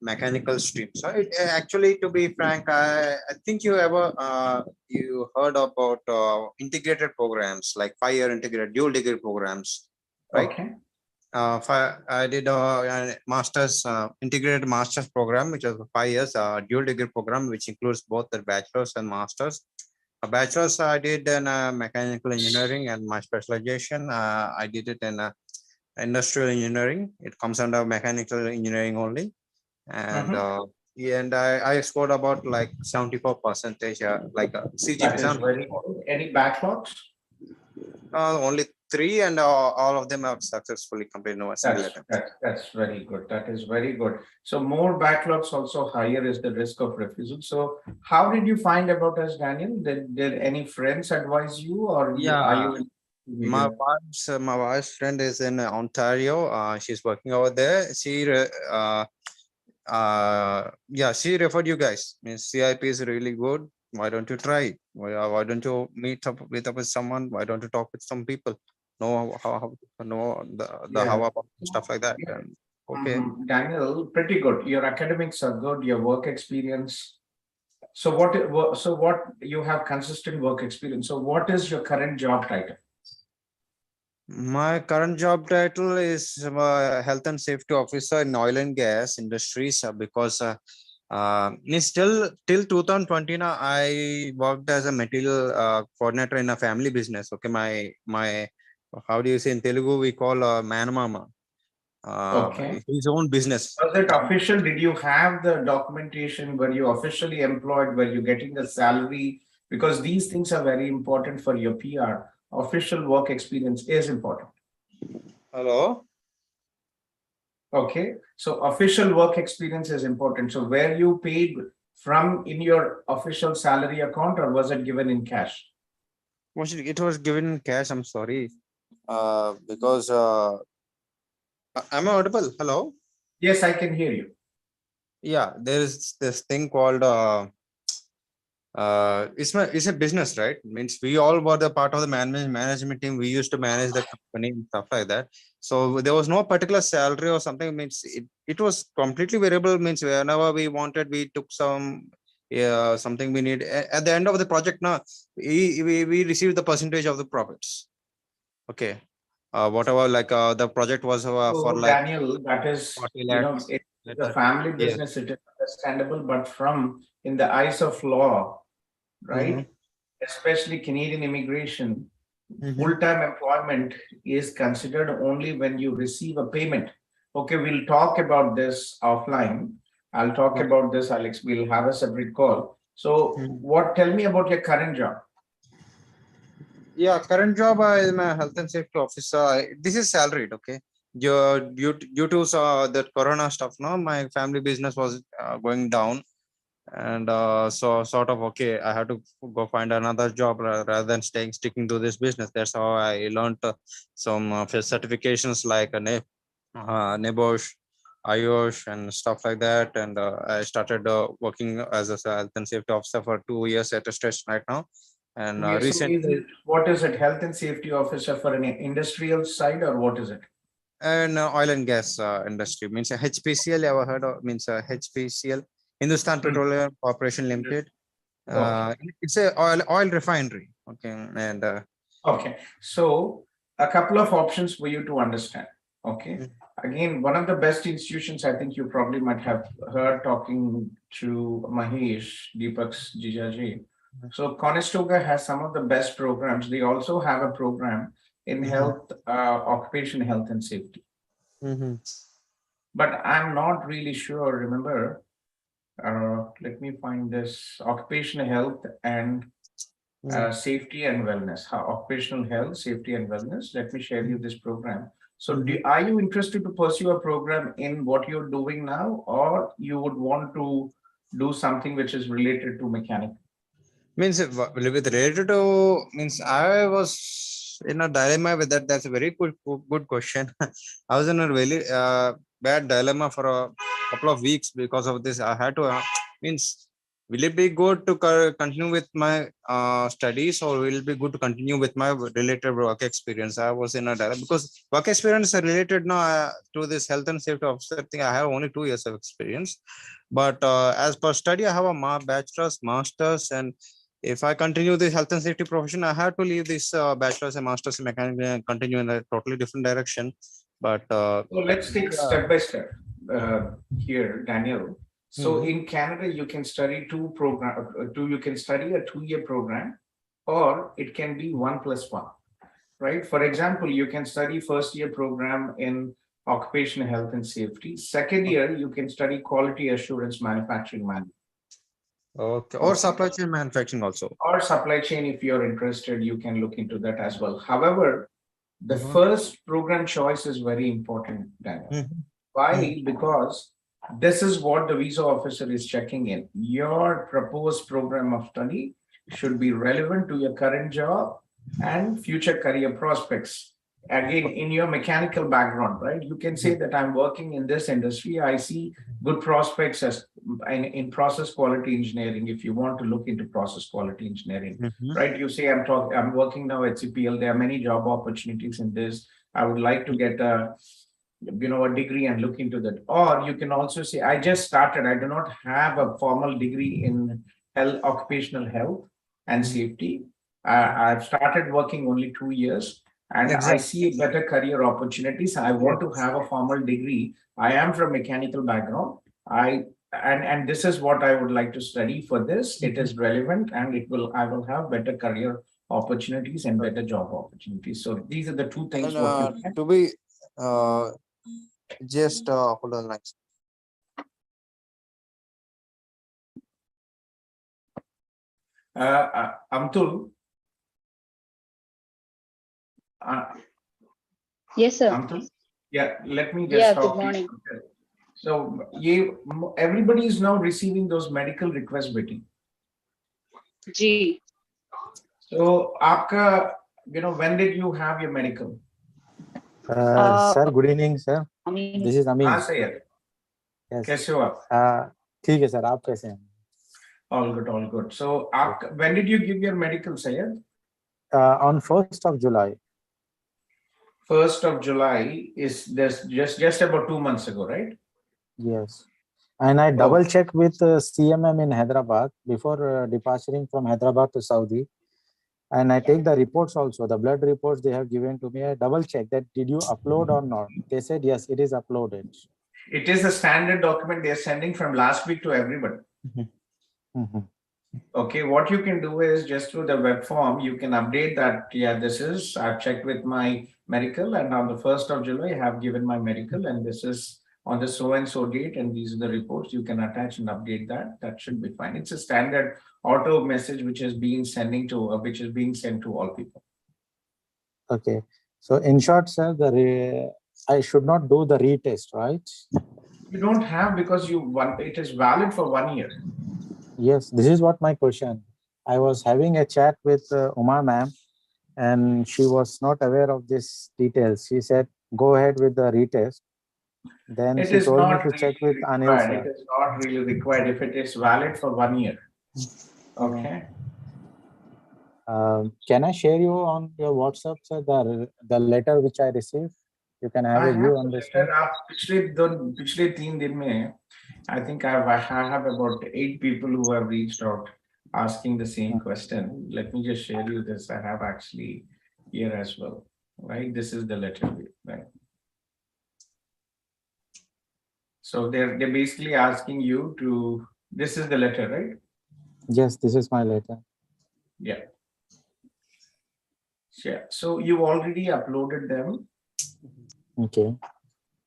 mechanical stream. So actually, to be frank, I think you you heard about integrated programs like 5-year integrated dual degree programs, right? Okay. I did a master's integrated master's program, which was 5 years, dual degree program, which includes both the bachelor's and master's. A bachelor's I did in mechanical engineering, and my specialization I did it in industrial engineering. It comes under mechanical engineering only, and I scored about like 74%, like CGPA. That is very good. Any backlogs? Only 3, and all of them have successfully completed no single attempt. That's very good. That is very good. So more backlogs, also higher is the risk of refusal. So how did you find about us, Daniel? Did any friends advise you, or are you? My wife's friend is in Ontario. She's working over there. She she referred you guys. Means CIP is really good. Why don't you try? Why don't you meet up with someone? Why don't you talk with some people? Know how about stuff like that. Yeah. And, okay. Daniel, pretty good. Your academics are good. Your work experience. So what you have consistent work experience. So what is your current job title? My current job title is health and safety officer in oil and gas industries, because till 2020 now I worked as a material coordinator in a family business. Okay, my how do you say in Telugu, we call manamama. Okay. His own business. Was it official? Did you have the documentation? Were you officially employed? Were you getting the salary? Because these things are very important for your PR. Official work experience is important. Hello. Okay, so official work experience is important. So were you paid from in your official salary account, or was it given in cash? It was given in cash. I'm sorry, because am I audible? Hello. Yes, I can hear you. Yeah, there is this thing called it's a business, right? Means we all were the part of the management team. We used to manage the company and stuff like that. So there was no particular salary or something. Means it was completely variable. Means whenever we wanted, we took something we need. At the end of the project, now we received the percentage of the profits. Okay, whatever, like the project was for like Daniel, that is, it's a family business. It is understandable, but from in the eyes of law, right? Especially Canadian immigration, Full-time employment is considered only when you receive a payment. Okay, we'll talk about this offline. I'll talk about this, Alex. We'll have a separate call. So tell me about your current job. Yeah, current job I'm a health and safety officer. This is salaried, okay. Due to that corona stuff, no, my family business was going down, and so sort of okay, I had to go find another job rather than sticking to this business. That's how I learned some certifications like a NEBOSH, IOSH, and stuff like that. And I started working as a health and safety officer for 2 years at a stretch right now. And Okay, so recently, what is it? Health and safety officer for an industrial side, or what is it? and oil and gas industry means HPCL. Ever heard of? Means HPCL, Hindustan Petroleum Corporation Limited. It's a oil refinery. Okay, and okay, so a couple of options for you to understand. Okay, again, one of the best institutions, I think you probably might have heard talking to Mahesh, Deepak's Jijaji. So Conestoga has some of the best programs. They also have a program in health, occupation health and safety. But I'm not really sure. Remember, let me find this occupational health and safety and wellness. Occupational health, safety and wellness. Let me share you this program. So are you interested to pursue a program in what you're doing now, or you would want to do something which is related to mechanical? Means with related to means I was in a dilemma with that. That's a very good question. I was in a really bad dilemma for a couple of weeks because of this. I had to means will it be good to continue with my studies, or will it be good to continue with my related work experience? I was in a dilemma because work experience is related now to this health and safety officer thing. I have only 2 years of experience, but as per study, I have a bachelor's, master's, and if I continue this health and safety profession, I have to leave this bachelor's and master's in mechanical and continue in a totally different direction. But so let's take step by step here, Daniel. So in Canada, you can study you can study a 2-year program, or it can be 1+1, right? For example, you can study first-year program in occupational health and safety. Second year, you can study quality assurance manufacturing management. Okay, or supply chain manufacturing also. Or supply chain, if you're interested, you can look into that as well. However, the first program choice is very important, Daniel. Why? Because this is what the visa officer is checking in. Your proposed program of study should be relevant to your current job and future career prospects. Again, in your mechanical background, right? You can say that I'm working in this industry. I see good prospects as in process quality engineering. If you want to look into process quality engineering, right? You say I'm working now at CPL. There are many job opportunities in this. I would like to get a degree and look into that. Or you can also say, I just started. I do not have a formal degree in occupational health and safety. I've started working only 2 years. And I see better career opportunities. I want to have a formal degree. I am from mechanical background. And this is what I would like to study for this. It is relevant, and I will have better career opportunities and better job opportunities. So these are the two things. To be just hold on, like. Amtul. Yes, sir. Yeah, let me just talk. Good morning. So everybody is now receiving those medical requests, Betty. G. So, when did you have your medical? Sir good evening sir, this is Amin. हाँ sir, कैसे हो आप? ठीक है sir, आप कैसे हैं? All good, all good. So, when did you give your medical, Sayed? On 1st of July. 1st of July is just about 2 months ago, right? Yes. And I double checked with CMM in Hyderabad before departing from Hyderabad to Saudi. And I take the reports also, the blood reports they have given to me. I double check that did you upload or not? They said yes, it is uploaded. It is a standard document they are sending from last week to everybody. Okay, what you can do is just through the web form, you can update that. Yeah, I've checked with my medical, and on the 1st of July, I have given my medical, and this is on the so and so date, and these are the reports. You can attach and update that. That should be fine. It's a standard auto message which is being sent to all people. Okay. So in short, sir, I should not do the retest, right? You don't have, because it is valid for 1 year. Yes, this is what my question. I was having a chat with Uma ma'am, and she was not aware of this details. She said, go ahead with the retest. Then It she is told me not to check with really Anil required. It sir. is not really required if it is valid for 1 year. Okay. Can I share you on your WhatsApp, sir, the letter which I received? You can have I a have view the on this letter one. up पिछले 3 दिन में I think I have about 8 people who have reached out asking the same question. Let me just share you this. I have actually here as well, right? This is the letter, right? So they're basically asking you to, this is the letter, right? Yes, this is my letter. Yeah. Yeah. So you already uploaded them. Okay.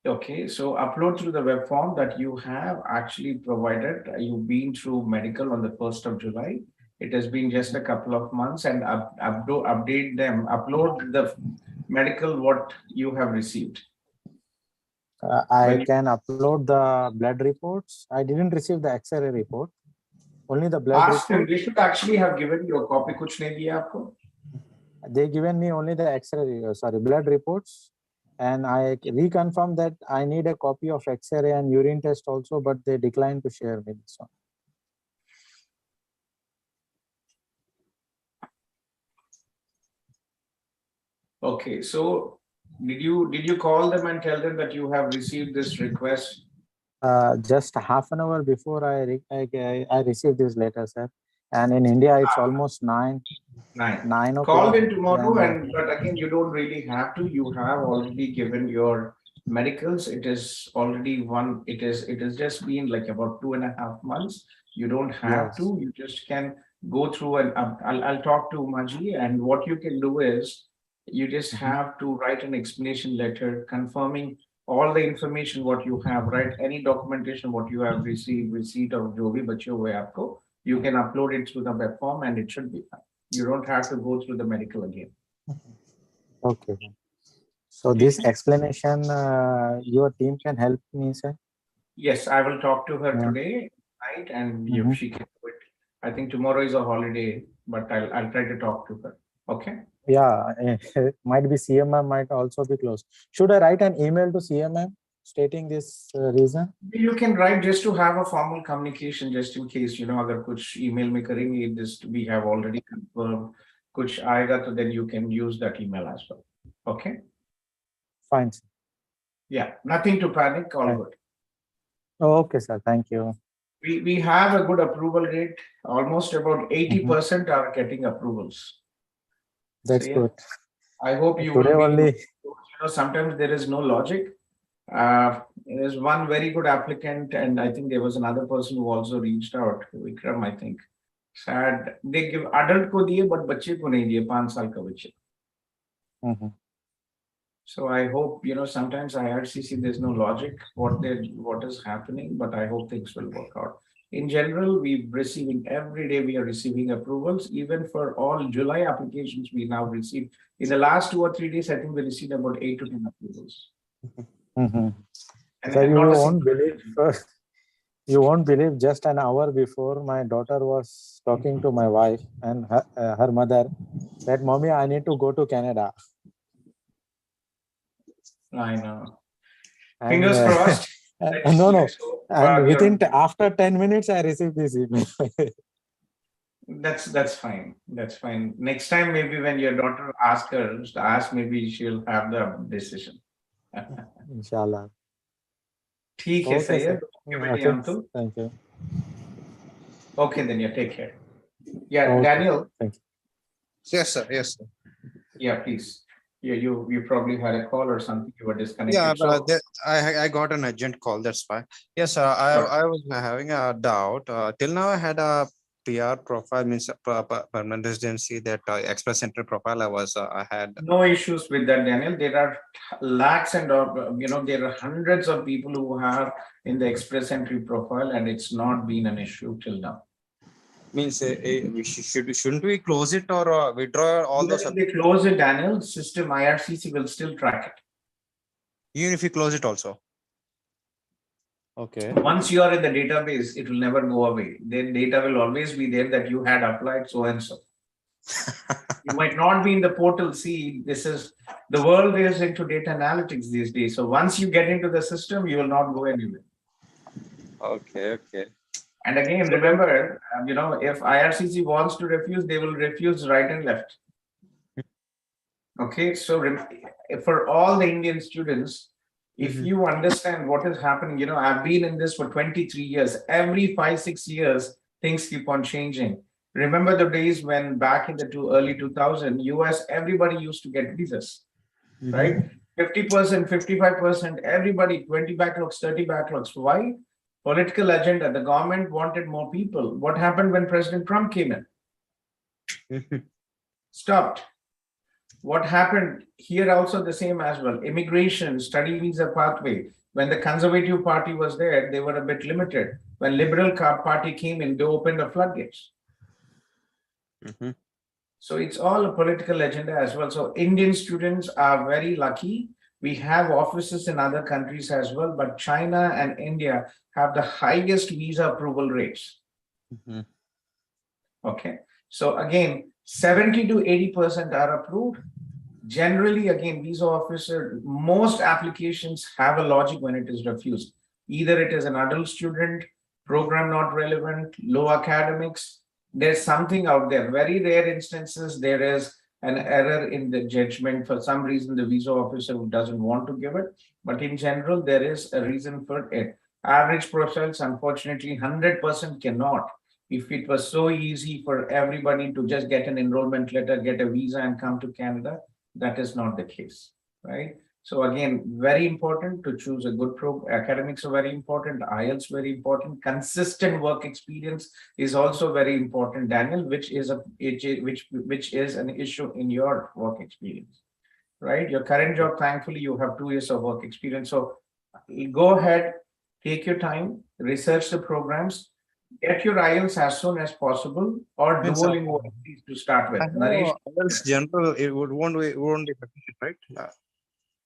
Okay, so upload through the web form that you have actually provided. You've been through medical on the 1st of July. It has been just a couple of months, and update them, upload the medical what you have received. I can upload the blood reports. I didn't receive the X-ray report. Only the blood Ask them, report. they should actually have given you a copy. कुछ नहीं दिया आपको? They given me only the X-ray, blood reports. And I reconfirmed that I need a copy of X-ray and urine test also, but they declined to share me this one. Okay, so did you call them and tell them that you have received this request? Just half an hour before I received this letter, sir. And in India, it's almost 9 o'clock. Call them tomorrow, but again, you don't really have to. You have already given your medicals. It is already it is just been like about 2.5 months. You don't have to. You just can go through, and I'll talk to Maji, and what you can do is you just have to write an explanation letter confirming all the information what you have, right? Any documentation what you have received, receipt of जो भी बच्चे हुए आपको, you can upload it through the web form and it should be fine. You don't have to go through the medical again. Okay. So this explanation, your team can help me, sir? Yes, I will talk to her today, right? And if she can do it. I think tomorrow is a holiday, but I'll try to talk to her. Okay. Yeah, might be CMM might also be closed. Should I write an email to CMM stating this reason? You can write just to have a formal communication, just in case, अगर कुछ email में करेंगे, this we have already confirmed. कुछ आएगा तो then you can use that email as well. Okay. Fine. Sir. Yeah, nothing to panic. All good. Oh, okay, sir. Thank you. We have a good approval rate. Almost about 80% are getting approvals. That's good. I hope you today will be, only. Sometimes there is no logic. There's one very good applicant, and I think there was another person who also reached out, Vikram, I think. Sad. They give adult ko diye, but bachche ko nahi diye, 5 saal ka bachche. So I hope, sometimes IRCC, there's no logic what is happening, but I hope things will work out. In general, every day we are receiving approvals, even for all July applications we now receive. In the last 2 or 3 days, I think we received about 8 to 10 approvals. So you won't believe just an hour before my daughter was talking to my wife and her mother said, "Mommy, I need to go to Canada." I know. Fingers crossed. No. And after 10 minutes, I received this email. That's fine. That's fine. Next time, maybe when your daughter asks her, maybe she'll have the decision. Inshallah. ठीक है Syed. Thank you. Okay, then take care. Yeah, Daniel. Thank you. Yes, sir. Yes, sir. Yeah, please. Yeah, you probably had a call or something. You were disconnected. Yeah, but I got an urgent call. That's why. Yes, sir. I was having a doubt. Till now, I had a PR profile means permanent residency, that express entry profile I had. No issues with that, Daniel. There are lakhs and there are hundreds of people who are in the express entry profile, and it's not been an issue till now. Means shouldn't we close it or withdraw all Even those? if they close it, Daniel, system IRCC will still track it. Even if we close it also. Okay. Once you are in the database, it will never go away. The data will always be there that you had applied so and so. You might not be in the portal. See, the world is into data analytics these days. So once you get into the system, you will not go anywhere. Okay. And again, remember, if IRCC wants to refuse, they will refuse right and left. Okay, so for all the Indian students, if you understand what is happening, I've been in this for 23 years. Every 5-6 years, things keep on changing. Remember the days when back in the early 2000s, US, everybody used to get visas, right? 50%, 55%, everybody, 20 backlogs, 30 backlogs. Why? Political agenda. The government wanted more people. What happened when President Trump came in? Stopped. What happened here also the same as well. Immigration, study visa pathway. When the Conservative Party was there, they were a bit limited. When Liberal Party came in, they opened the floodgates. So it's all a political agenda as well. So Indian students are very lucky. We have offices in other countries as well, but China and India have the highest visa approval rates. Okay. So again, 70 to 80% are approved. Generally, again, visa officer, most applications have a logic when it is refused. Either it is an adult student, program not relevant, low academics. There's something out there. Very rare instances, there is an error in the judgment. For some reason, the visa officer doesn't want to give it. But in general, there is a reason for it. Average profiles, unfortunately, 100% cannot. If it was so easy for everybody to just get an enrollment letter, get a visa and come to Canada, that is not the case, right? So again, very important to choose a good program. Academics are very important. IELTS very important. Consistent work experience is also very important, Daniel, which is an issue in your work experience, right? Your current job, thankfully, you have 2 years of work experience. So go ahead, take your time, research the programs. Get your IELTS as soon as possible, or Duolingo to start with. IELTS general, it won't be sufficient, right? Yeah.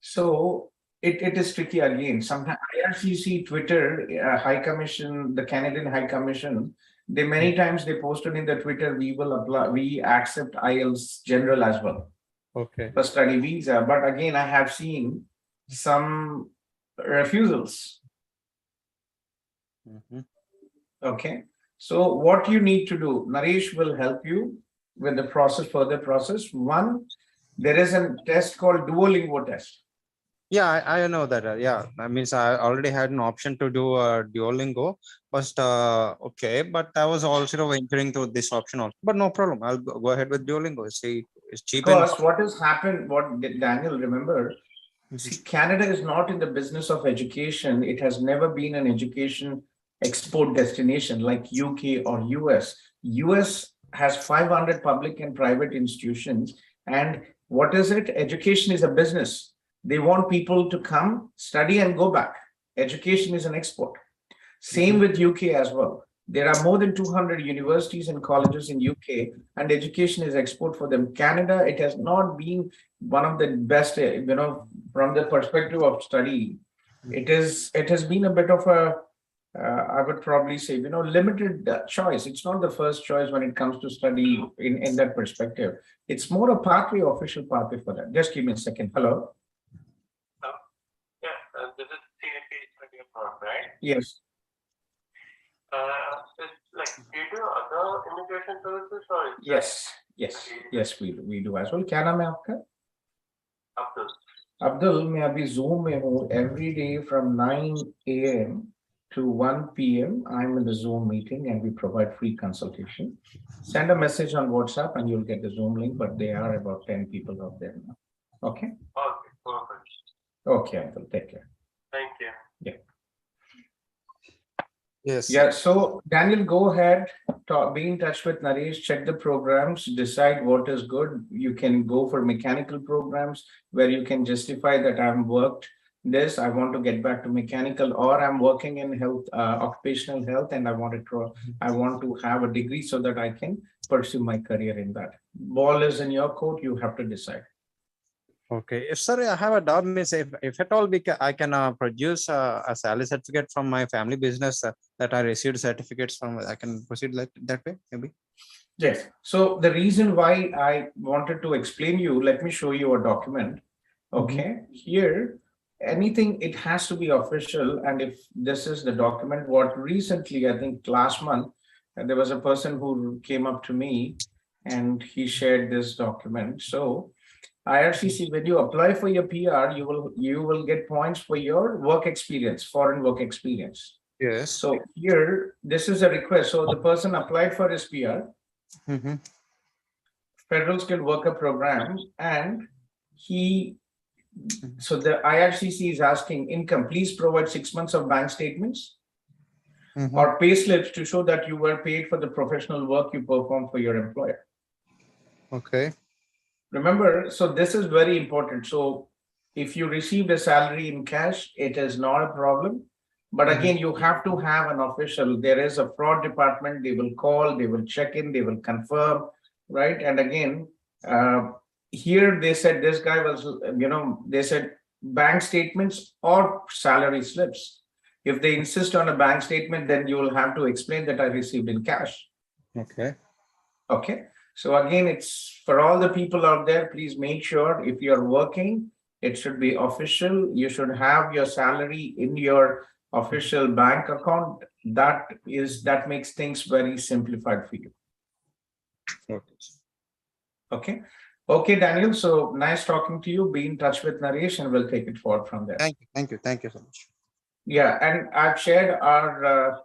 So it is tricky again. Sometimes IRCC, Twitter, High Commission, the Canadian High Commission, they many times they posted in the Twitter, we will apply, we accept IELTS general as well. Okay. For study visa. But again, I have seen some refusals. Okay, so what you need to do, Naresh will help you with the further process. One, there is a test called Duolingo test. Yeah, I know that. Yeah, that means I already had an option to do Duolingo, but okay, but I was also venturing to this option also. But no problem, I'll go ahead with Duolingo. See, it's cheap. Because what has happened, what Daniel, remember, see, Canada is not in the business of education. It has never been an education export destination like UK or US. US has 500 public and private institutions. And what is it? Education is a business. They want people to come, study and go back. Education is an export. Same with UK as well. There are more than 200 universities and colleges in UK, and education is export for them. Canada, it has not been one of the best, from the perspective of study. It has been a bit of a I would probably say, limited choice. It's not the first choice when it comes to study in that perspective. It's more a pathway, official pathway for that. Just give me a second. Hello. Yeah, this is STUDYABROAD, right? Yes. It's do you do other immigration services or? Yes, we do as well. क्या नाम है आपका? Abdul. Abdul, मैं अभी Zoom में हूँ. Every day from 9 a.m. to 1 p.m. I'm in the Zoom meeting and we provide free consultation. Send a message on WhatsApp and you'll get the Zoom link, but there are about 10 people out there now. Okay? Okay, perfect. Okay, Uncle, take care. Thank you. Yeah. Yes. Yeah, so Daniel, go ahead, be in touch with Naresh, check the programs, decide what is good. You can go for mechanical programs where you can justify that I've worked this, I want to get back to mechanical, or I'm working in health, occupational health, and I want to have a degree so that I can pursue my career in that. Ball is in your court, you have to decide. Okay, if sir, I have a doubt, miss, if at all I can produce a salary certificate from my family business that I received certificates from, I can proceed like that way, maybe. Yes. So the reason why I wanted to explain you, let me show you a document. Okay, here, anything, it has to be official. And if this is the document, what recently, I think last month, there was a person who came up to me and he shared this document. So IRCC, when you apply for your PR, you will get points for your work experience, foreign work experience. Yes. So here, this is a request. So the person applied for his PR, Federal Skilled Worker Program, and so the IRCC is asking income, please provide 6 months of bank statements or pay slips to show that you were paid for the professional work you performed for your employer. Okay. Remember, so this is very important. So if you received a salary in cash, it is not a problem. But again, you have to have an official. There is a fraud department. They will call, they will check in, they will confirm, right? And again, here they said this guy was, they said bank statements or salary slips. If they insist on a bank statement, then you will have to explain that I received in cash. Okay. Okay. So again, it's for all the people out there, please make sure if you're working, it should be official. You should have your salary in your official bank account. That makes things very simplified for you. Okay. Okay. Okay, Daniel. So nice talking to you. Be in touch with Naresh and we'll take it forward from there. Thank you so much. Yeah, and I've shared our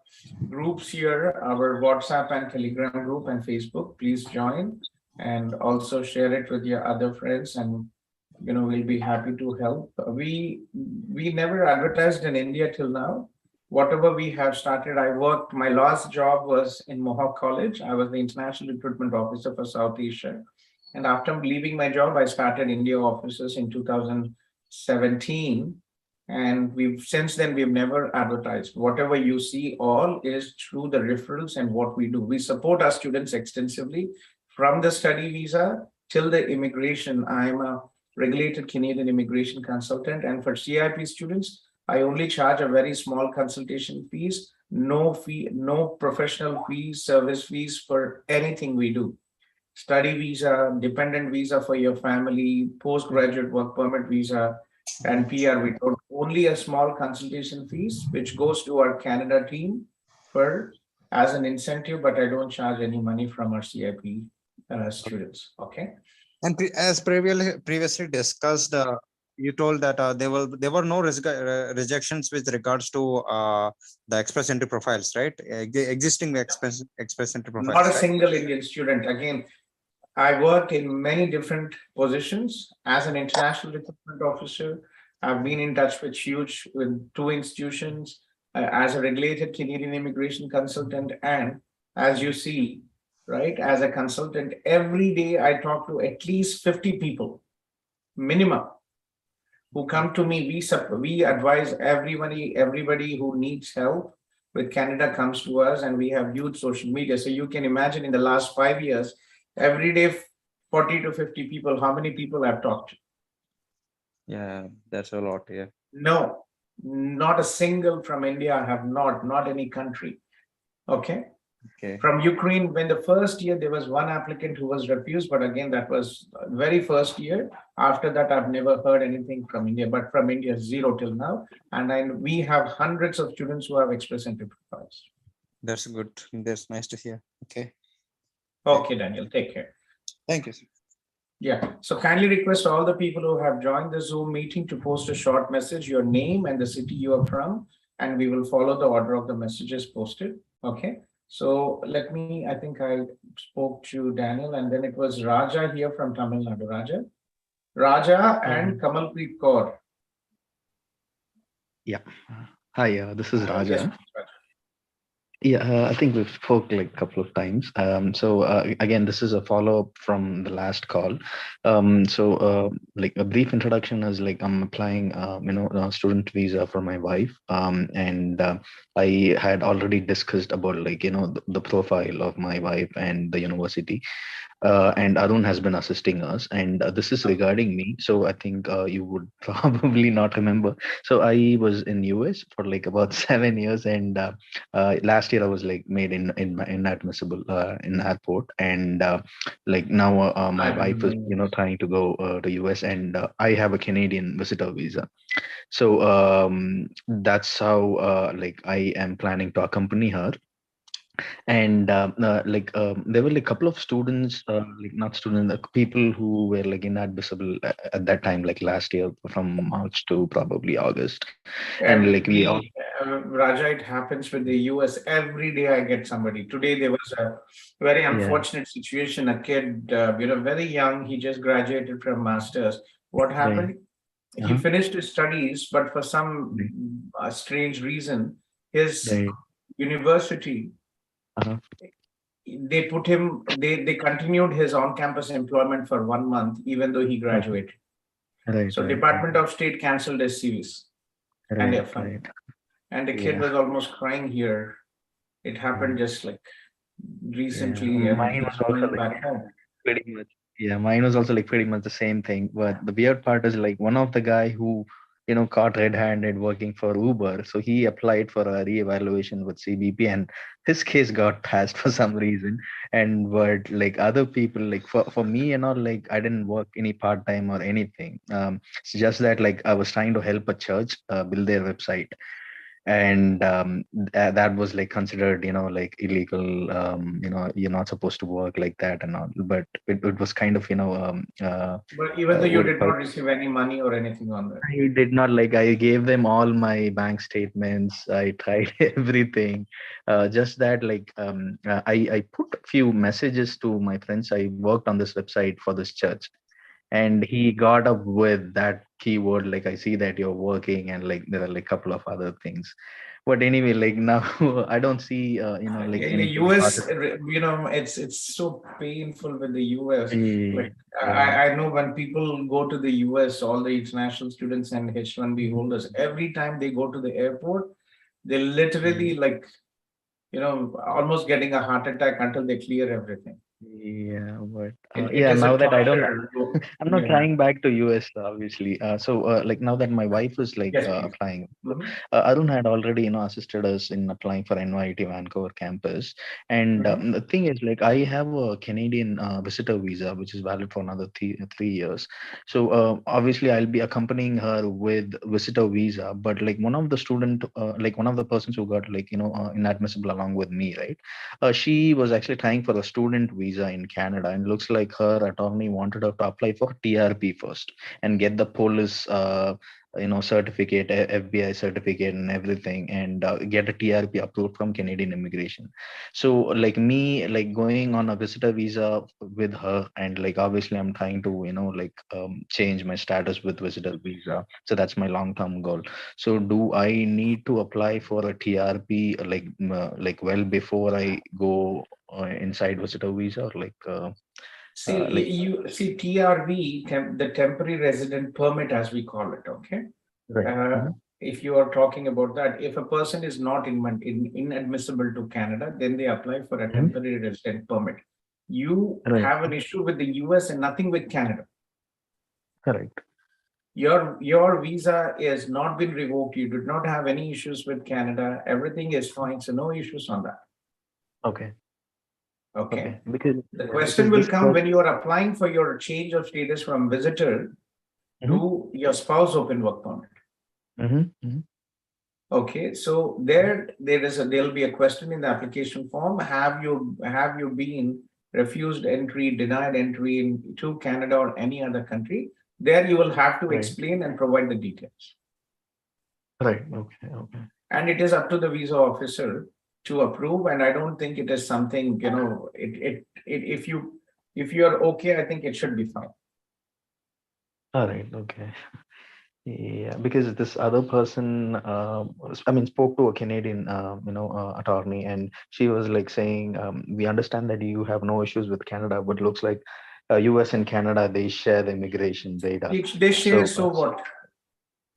groups here, our WhatsApp and Telegram group and Facebook. Please join and also share it with your other friends, and we'll be happy to help. We never advertised in India till now. Whatever we have started, my last job was in Mohawk College. I was the International Recruitment Officer for South Asia. And after leaving my job, I started India offices in 2017. And since then, we've never advertised. Whatever you see all is through the referrals and what we do. We support our students extensively from the study visa till the immigration. I'm a regulated Canadian immigration consultant. And for CIP students, I only charge a very small consultation fees, no fee, no professional fees, service fees for anything we do. Study visa, dependent visa for your family, postgraduate work permit visa, and PR, we don't, only a small consultation fees, which goes to our Canada team as an incentive, but I don't charge any money from our CIP students. Okay. And as previously discussed, you told that there were no rejections with regards to the express entry profiles, right? Existing express entry profiles. Not a single Indian student. Again, I worked in many different positions as an international recruitment officer. I've been in touch with two institutions as a regulated Canadian immigration consultant. And as you see, right, as a consultant, every day I talk to at least 50 people, minimum, who come to me. We advise everybody who needs help with Canada comes to us, and we have huge social media. So you can imagine in the last 5 years, every day, 40 to 50 people, how many people I've talked to? Yeah, that's a lot. Yeah. No, not a single from India. I have not any country. Okay. Okay. From Ukraine, when the first year, there was one applicant who was refused, but again, that was very first year. After that, I've never heard anything from India, but from India, zero till now. And then we have hundreds of students who have express entry profiles. That's good. That's nice to hear. Okay. Okay, Daniel, take care. Thank you, sir. Yeah, so kindly request all the people who have joined the Zoom meeting to post a short message, your name and the city you are from, and we will follow the order of the messages posted. Okay, so I think I spoke to Daniel, and then it was Raja here from Tamil Nadu. Raja and Kamalpreet Kaur. Yeah. Hi, this is Raja. Yes, Yeah, I think we've spoke like a couple of times. So again, this is a follow-up from the last call. Like a brief introduction is like I'm applying, a student visa for my wife. And I had already discussed about like, the profile of my wife and the university. And Arun has been assisting us, and this is regarding me. So I think you would probably not remember. So I was in US for like about 7 years, and last year I was like made inadmissible in airport, and like now my wife is trying to go to US, and I have a Canadian visitor visa. So that's how like I am planning to accompany her. And there were like a couple of students, like not students, people who were like inadmissible at that time, like last year from March to probably August. And like we all Raja, it happens with the US. Every day I get somebody. Today there was a very unfortunate situation. A kid, very young, he just graduated from master's. What happened? He finished his studies, but for some strange reason, his university, they put him, they continued his on-campus employment for 1 month, even though he graduated. So Department of State canceled his CVs and their fund. And the kid was almost crying here. It happened just like recently, and mine he's was also going like back home. pretty much. Yeah, mine was also like pretty much the same thing. But the weird part is like one of the guy who caught red-handed working for Uber. So he applied for a re-evaluation with CBP, and his case got passed for some reason. And but like other people, like for me like I didn't work any part-time or anything. It's just that like I was trying to help a church build their website, and that was like considered like illegal. You're not supposed to work like that and all, but it was kind of But even though you what do you did call not it? receive any money or anything on that. I did not, like, I gave them all my bank statements. I tried everything. Just that, like, I put a few messages to my friends. I worked on this website for this church, and he got up with that keyword, like, I see that you're working, and like there are like a couple of other things. But anyway, like now I don't see like Yeah, anything US, positive. it's so painful with the US. Like Yeah. I know when people go to the US, all the international students and H1B holders, every time they go to the airport, they literally like, almost getting a heart attack until they clear everything. Yeah, but It yeah, is a now that I don't, torture. I'm not Yeah. trying back to US obviously. Like now that my wife is like Yes, please. applying, Mhm. Arun had already assisted us in applying for NYT Vancouver campus. And the thing is, like, I have a Canadian visitor visa which is valid for another 3 years. So obviously I'll be accompanying her with visitor visa. But like one of the student, like one of the persons who got like inadmissible along with me, right? She was actually trying for a student visa in Canada, and looks like her attorney wanted her to apply for TRP first and get the police, certificate, FBI certificate, and everything, and get a TRP approved from Canadian immigration. So, like me, like going on a visitor visa with her, and like obviously, I'm trying to, change my status with visitor visa. So that's my long-term goal. So do I need to apply for a TRP like well before I go inside visitor visa, or See, like you see TRV, the temporary resident permit, as we call it. Okay. right? If you are talking about that, if a person is not inadmissible to Canada, then they apply for a temporary resident permit. You Right. have an issue with the US and nothing with Canada. Correct. Your visa has not been revoked. You did not have any issues with Canada. Everything is fine. So no issues on that. Okay. Okay. Because the question will come when you are applying for your change of status from visitor to your spouse open work permit. Okay, so there'll be a question in the application form. Have you been refused entry, denied entry to Canada or any other country? There you will have to explain and provide the details. Right. Okay. And it is up to the visa officer to approve. And I don't think it is something, if you are okay, I think it should be fine. All right. Okay. Yeah, because this other person, I mean, spoke to a Canadian, attorney, and she was like saying, "We understand that you have no issues with Canada, but looks like U.S. and Canada they share the immigration data." They share, So, so what?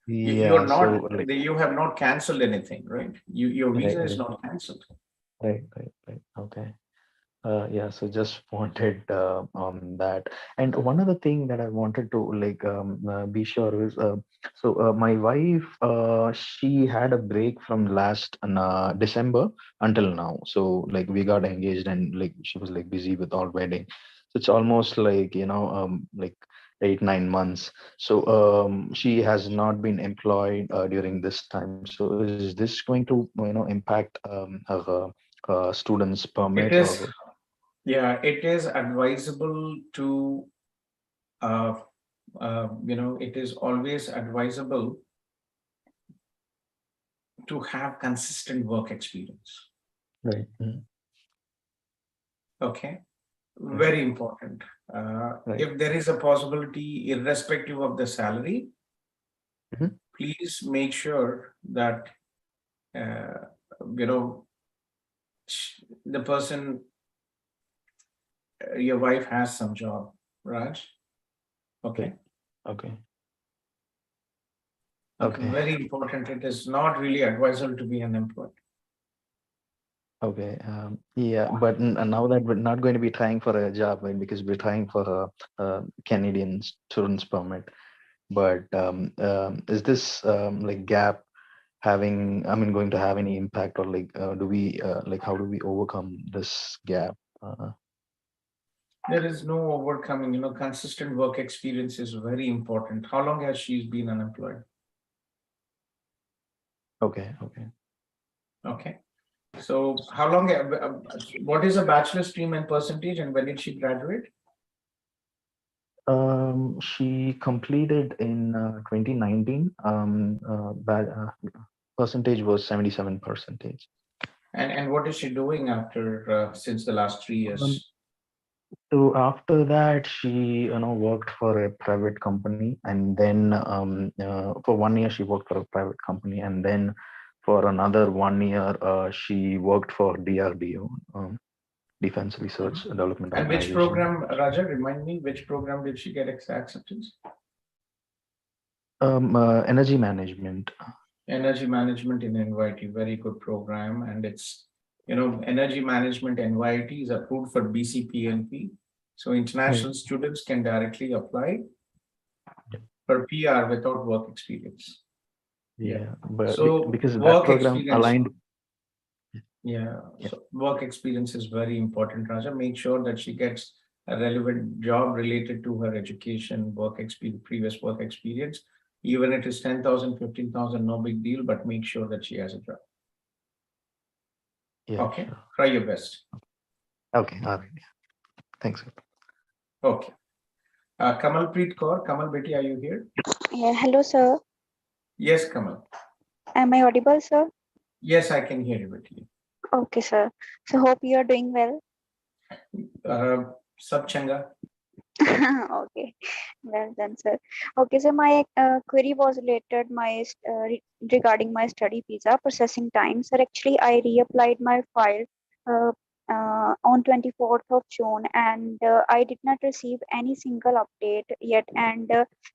yeah, You're so not, like, you have not canceled anything, right? Your right, visa is right, not canceled. right, right, right. Okay. Yeah, so just wanted on that. And one other thing that I wanted to like be sure is, my wife, she had a break from last December until now. So like we got engaged and like she was like busy with our wedding. So it's almost like, like 8, 9 months. So she has not been employed during this time. So is this going to, impact her student's It permit is, or? yeah, it is advisable to, it is always advisable to have consistent work experience. Right. Mm. Okay, Right. very important. Right. If there is a possibility, irrespective of the salary, Mhm. please make sure that you know the person, your wife has some job, right? Okay. Okay. Okay. Okay. Very important. It is not really advisable to be unemployed. Okay. Yeah, but now that we're not going to be trying for a job, right? Because we're trying for a Canadian student's permit. But is this like gap having? I mean, going to have any impact, or like, do we like how do we overcome this gap? There is no overcoming, consistent work experience is very important. How long has she been unemployed? Okay. Okay. Okay. So how long, what is a bachelor stream and percentage, and when did she graduate? She completed in 2019. Percentage was 77%. And what is she doing after, since the last 3 Um, years? So after that, she worked for a private company, and then for 1 year she worked for a private company, and then for another 1 year she worked for DRDO, Defense Research Development And which Organization. program, Raja, remind me, which program did she get acceptance? Energy management. Energy management in NYT, very good program, and it's, energy management NYT is approved for BCPNP, so international students can directly apply for PR without work experience. Yeah, but So because that work program experience, aligned. yeah, so work experience is very important, Raja. Make sure that she gets a relevant job related to her education, work experience, previous work experience. Even it is 10,000, 15,000, no big deal, but make sure that she has a job. Yeah, Okay, sure. try your best. Okay, all right. Thanks. Okay. Kamalpreet Kaur, Kamal Beti, are you here? Yeah, hello, sir. Yes, Kamal. Am I audible, sir? Yes, I can hear you, Beti. Okay, sir. So hope you are doing well. Sab changa. Okay, well done, sir. Okay, so my query was related regarding my study visa processing time. Sir, actually, I reapplied my file uh, on 24th of June, and I did not receive any single update yet. And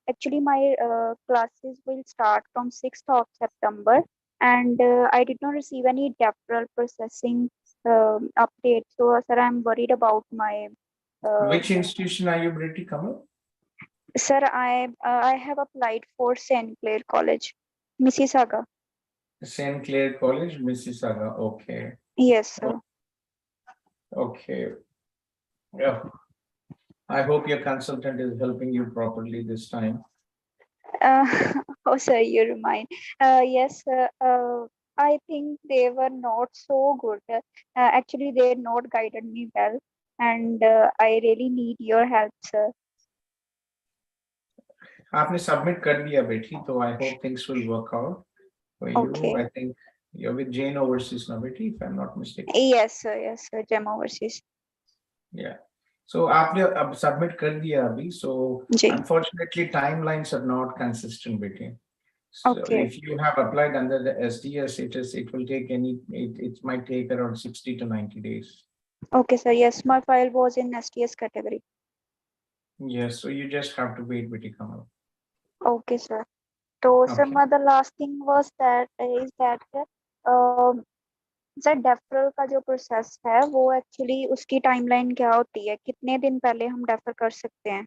actually, my classes will start from 6th of September, and I did not receive any deferral processing update. So, sir, I'm worried about my Which institution are you, Beti, Kamal? sir, I have applied for St. Clair College, Mississauga. St. Clair College, Mississauga. Okay. Yes, sir. Okay. Yeah. I hope your consultant is helping you properly this time. Oh, sir, you remind. Yes, sir. I think they were not so good. Actually, they not guided me well, and I really need your help, sir. आपने submit कर दिया बेटी, so I hope things will work out for you. Okay. I think you're with Jane Overseas now, बेटी, if I'm not mistaken. Yes, sir. Yes, sir. Gem Overseas. Yeah. So आपने अब submit कर दिया अभी, so जी. unfortunately timelines are not consistent, बेटी. So Okay. if you have applied under the SDS, it will take it might take around 60 to 90 days. Okay, sir. Yes, my file was in STS category. Yes, so you just have to wait with it come out. Okay, sir. So, sir, Okay. the last thing was that um, sir deferral का जो process है वो actually उसकी timeline क्या होती है, कितने दिन पहले हम डेफर कर सकते हैं?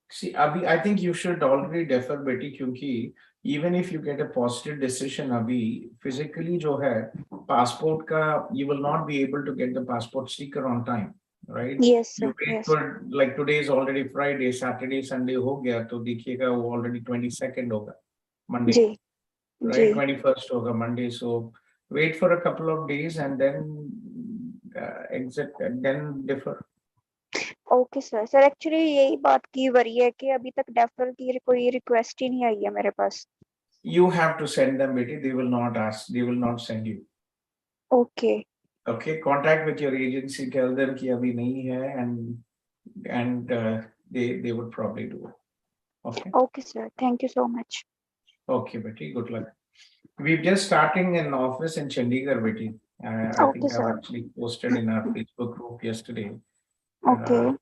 See, Abhi, I think you should already defer बेटी, क्योंकि even if you get a positive decision अभी physically जो है passport का you will not be able to get the passport sticker on time, right? Yes, sir. You wait Yes. for like today is already Friday, Saturday, Sunday हो गया तो देखिएगा वो already 22nd होगा Monday, जी, right? जी. 21st होगा Monday, so wait for a couple of days and then exit and then defer. Okay sir. Sir actually यही बात की वरी है कि अभी तक डेफरल की कोई रिक्वेस्ट ही नहीं आई है मेरे पास. You have to send them, बेटी. They will not ask. They will not send you. Okay. Okay. Contact with your agency. Tell them कि अभी नहीं है, and they would probably do it. Okay. Okay, sir. Thank you so much. Okay, बेटी. Good luck. We're just starting an office in Chandigarh, बेटी. I Okay, think I've sir. actually posted in our Facebook group yesterday. Okay.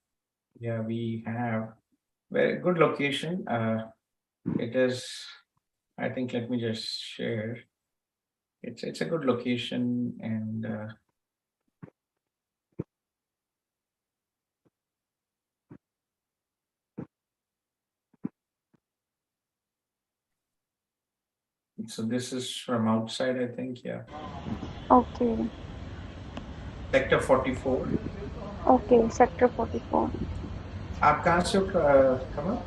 Yeah, we have very good location. It is. I think let me just share. It's a good location and. So this is from outside, I think, yeah. Okay. Sector 44. Okay, sector 44. आप कहाँ से कमल?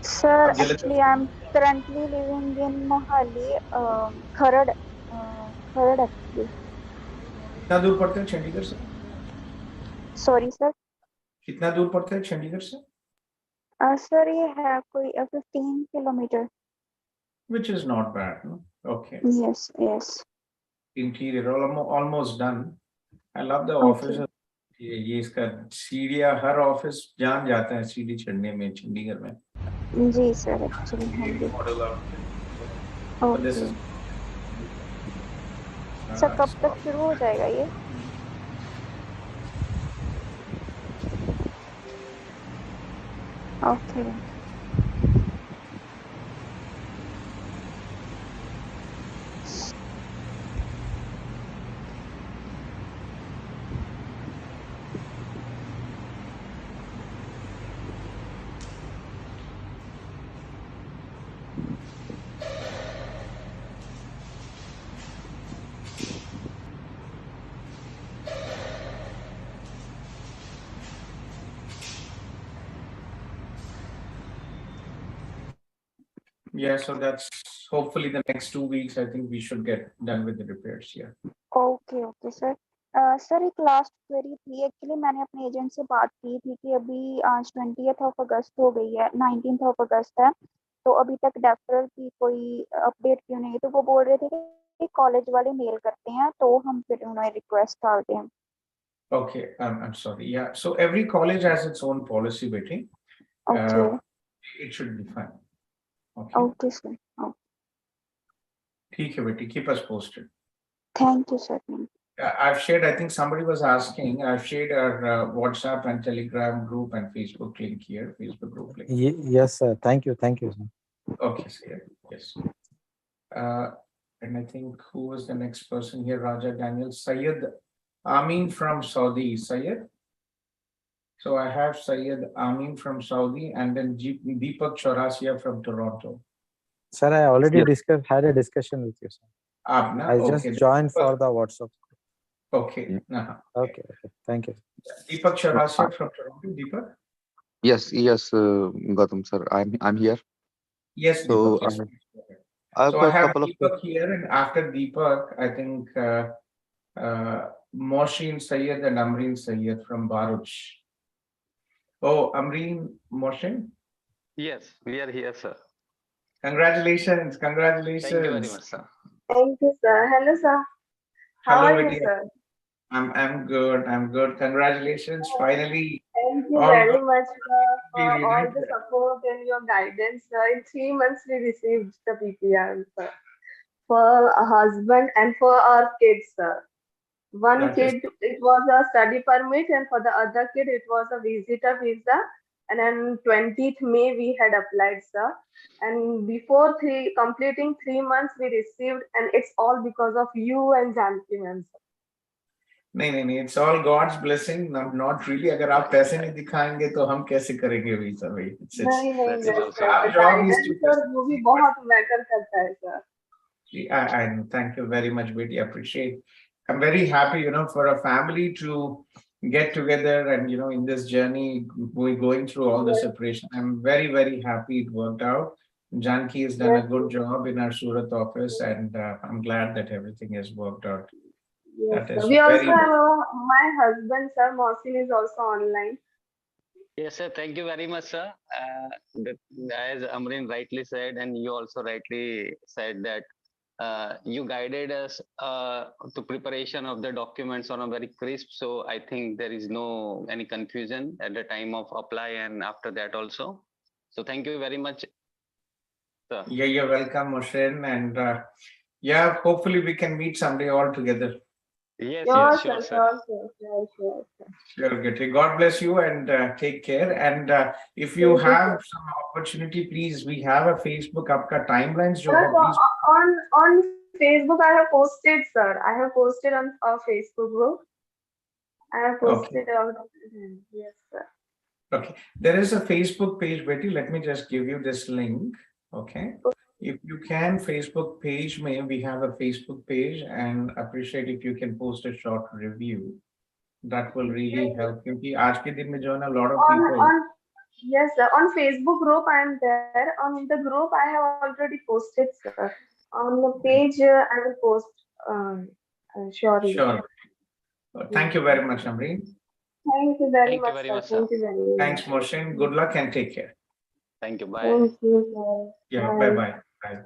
Sir, actually, I'm currently living in Mohali, Kharad, Kharad actually. कितना दूर पड़ता है चंडीगढ़ से? Sorry, sir. कितना दूर पड़ता है चंडीगढ़ से? Sir, ये है कोई 15 kilometer. Which is not bad, no? Okay. Yes, yes. Interior almost done. I love the Okay. office. ये इसका सीढ़ियाँ हर ऑफिस जान जाता है सीढ़ी चढ़ने में चंडीगढ़ में. जी सर, एक्चुअली हम भी. ओके. सर कब तक शुरू हो जाएगा ये? Okay. Yeah, so that's hopefully the next 2 weeks. I think we should get done with the repairs. Yeah. Okay okay sir. Sir एक लास्ट क्वेरी थी. एक्चुअली मैंने अपने एजेंट से बात की थी कि अभी आज 20th अगस्त हो गई है, 19th अगस्त है, तो अभी तक डेफरल की कोई अपडेट क्यों नहीं? तो वो बोल रहे थे कि कॉलेज वाले मेल करते हैं तो हम फिर उन्हें रिक्वेस्ट डालते हैं. Okay, I'm sorry. Yeah, so every college has its own policy, Betty. Okay. It should be fine. Okay. Okay, sir. Okay. ठीक है बेटी, keep us posted. Thank you, sir. I've shared, I think somebody was asking, I've shared our WhatsApp and Telegram group and Facebook link here, Facebook group link. Yes, sir. Thank you. Thank you, sir. Okay, so yeah, yes. And I think who was the next person here? Raja Daniel, Syed Amin from Saudi. Syed? So I have Syed Amin from Saudi and then Deepak Chaurasia from Toronto. Sir, I already had a discussion with you, sir. I just joined for the WhatsApp. Okay. Okay. Thank you. Deepak Chaurasia from Toronto. Deepak? Yes, Gautam sir, I'm here. Yes, so Deepak. I've So got I have couple Deepak of here, and after Deepak, I think Moshin Sayyed and Amreen Sayyed from Baruch. Oh, Amreen Moshin? Yes, we are here, sir. Congratulations, congratulations. Thank you very much, sir. Thank you, sir. Hello, sir. How Hello, are you, Vidya. sir? I'm good. I'm good. Congratulations. Finally, Thank you All very good. much Be for all the reunited. support and your guidance. In 3 months, we received the PPR, sir, for a husband and for our kids, sir. One That is, kid, it was a study permit, and for the other kid, it was a visitor visa. And on 20th May, we had applied, sir. And before completing 3 months, we received, and it's all because of you and Janki, ma'am, sir. नहीं, it's all God's blessing. Not really. अगर आप पैसे नहीं दिखाएंगे तो हम कैसे करेंगे visa भाई? नहीं नहीं That is नहीं also sir, Our job is to guidance और वो भी बहुत मैटर करता है sir. I thank you very much, Betty. I appreciate. I'm very happy, for a family to get together and, in this journey, we're going through all the separation. I'm very, very happy it worked out. Janki has done a good job in our Surat office, and I'm glad that everything has worked out. Yes, That sir. is We also very. have my husband, sir, Mohsin, is also online. Yes, sir. Thank you very much, sir. As Amrin rightly said, and you also rightly said that you guided us to preparation of the documents on a very crisp. So I think there is no any confusion at the time of apply and after that also. So thank you very much, sir. Yeah, you're welcome, Moshin. And yeah, hopefully we can meet someday all together. Yes, Sure, yes, sir, sure, sir. sure. Sure, Getty. God bless you and take care. And if you Thank you, have sir. some opportunity, please, we have a Facebook आपका timelines जो Sir, है, so please. on Facebook, I have posted, sir. I have posted on our Facebook group. I have posted on. Yes, sir. Okay, there is a Facebook page, Betty. Let me just give you this link. Okay, if you can, Facebook page, we have a Facebook page, and appreciate if you can post a short review. That will really help. Because आज के दिन में जो है ना, a lot of people. Yes, sir. On Facebook group, I am there. On the group, I have already posted, sir. On the page, I will post. Surely. Sure. Thank you very much, Amreen. Thank you very Thank you much, very sir. much, sir. Thank you very much. Thanks, Moshin. Good luck and take care. Thank you. Bye. Thank you, sir. Yeah, Bye. bye. Bye.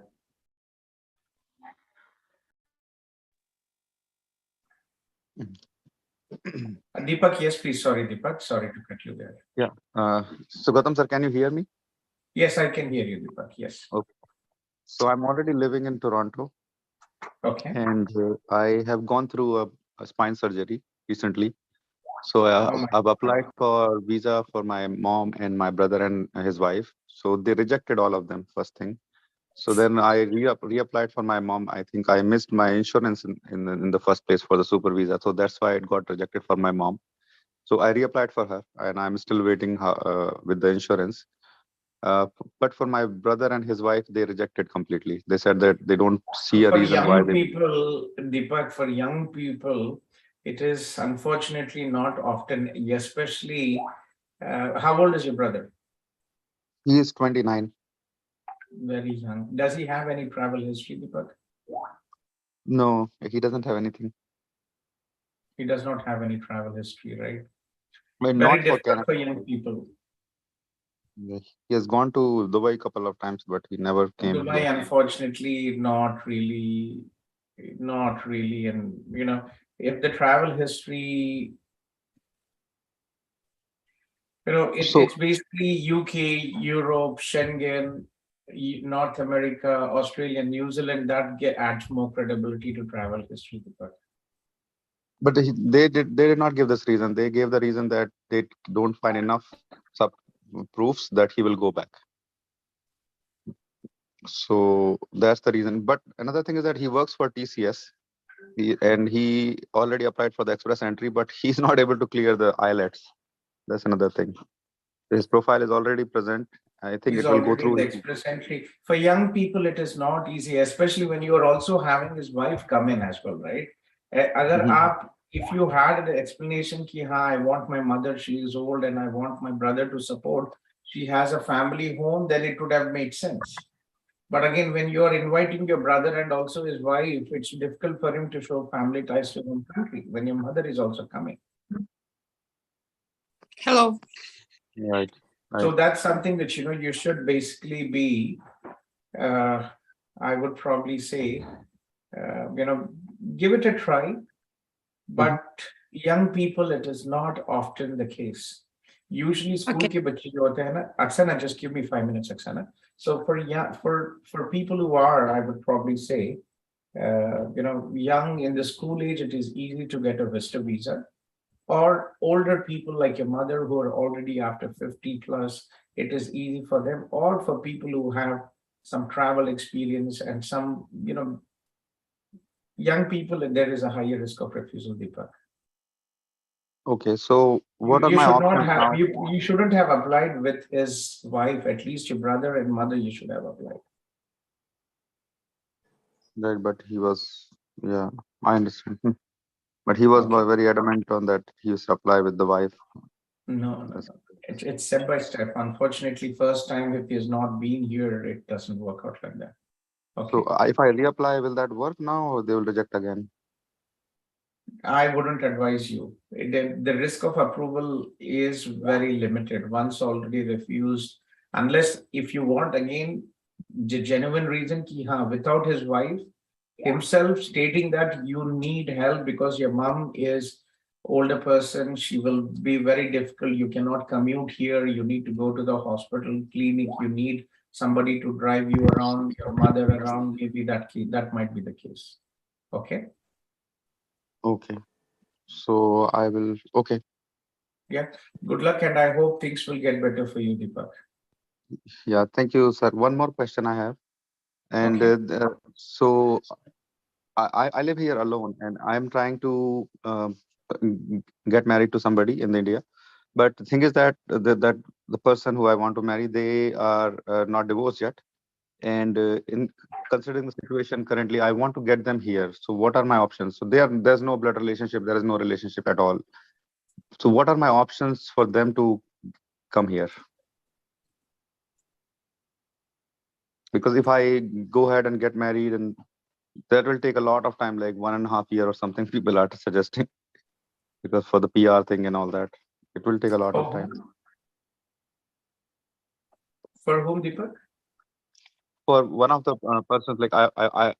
Deepak, yes, please. Sorry, Deepak. Sorry to cut you there. Yeah. So Gautam sir, can you hear me? Yes, I can hear you, Deepak. Yes. Okay. So I'm already living in Toronto. Okay. And I have gone through a spine surgery recently. So I've applied for visa for my mom and my brother and his wife. So they rejected all of them, first thing. So then I reapplied for my mom. I think I missed my insurance in the first place for the super visa. So that's why it got rejected for my mom. So I reapplied for her, and I'm still waiting with the insurance. But for my brother and his wife, they rejected completely. They said that they don't see a For reason why young they. people, Deepak, for young people, it is unfortunately not often, especially. How old is your brother? He is 29. Very young. Does he have any travel history, Deepak? No, he doesn't have anything. He does not have any travel history, right? But Very not for difficult Canada. for young people. He has gone to Dubai a couple of times, but he never came Dubai, here. unfortunately, not really. And if the travel history, it's basically UK, Europe, Schengen, North America, Australia, New Zealand, that adds more credibility to travel history. But they did not give this reason. They gave the reason that they don't find enough proofs that he will go back. So that's the reason. But another thing is that he works for TCS, and he already applied for the express entry, but he's not able to clear the IELTS. That's another thing. His profile is already present. I think He's it will go already through. the express entry. For young people, it is not easy, especially when you are also having his wife come in as well, right? If you had the explanation ki, I want my mother, she is old, and I want my brother to support, she has a family home, then it would have made sense. But again, when you are inviting your brother and also his wife, it's difficult for him to show family ties to his country when your mother is also coming. Hello. Right. So that's something that, you should basically be, I would probably say, give it a try. But young people, it is not often the case. Usually school के बच्चे जो होते हैं ना, Aksana, just give me 5 minutes, Aksana. So for people who are, I would probably say, young in the school age, it is easy to get a visitor visa. Or older people like your mother who are already after 50 plus, it is easy for them. Or for people who have some travel experience and some, young people, there is a higher risk of refusal, Deepak. Okay, so what are You my should not options have, now? you shouldn't have applied with his wife, at least your brother and mother, you should have applied. Right, but he was, yeah, I understand. But he was very adamant on that he used to apply with the wife. No. It's step by step. Unfortunately, first time if he has not been here, it doesn't work out like that. Okay. So if I reapply, will that work now or they will reject again? I wouldn't advise you. The risk of approval is very limited. Once already refused, unless if you want again, the genuine reason ki, without his wife himself stating that you need help because your mom is older person, she will be very difficult. You cannot commute here. You need to go to the hospital, clinic. You need somebody to drive you around, your mother around. Maybe that might be the case. Okay. Okay. So I will, okay. Yeah. Good luck, and I hope things will get better for you, Deepak. Yeah, thank you, sir. One more question I have. And so I live here alone and I'm trying to get married to somebody in India. But the thing is that the person who I want to marry, they are not divorced yet. And in considering the situation currently, I want to get them here. So what are my options? So there's no blood relationship. There is no relationship at all. So what are my options for them to come here? Because if I go ahead and get married, and that will take a lot of time, like 1.5 years or something, people are suggesting, because for the PR thing and all that, it will take a lot of time. For whom, Deepak? For one of the persons, like I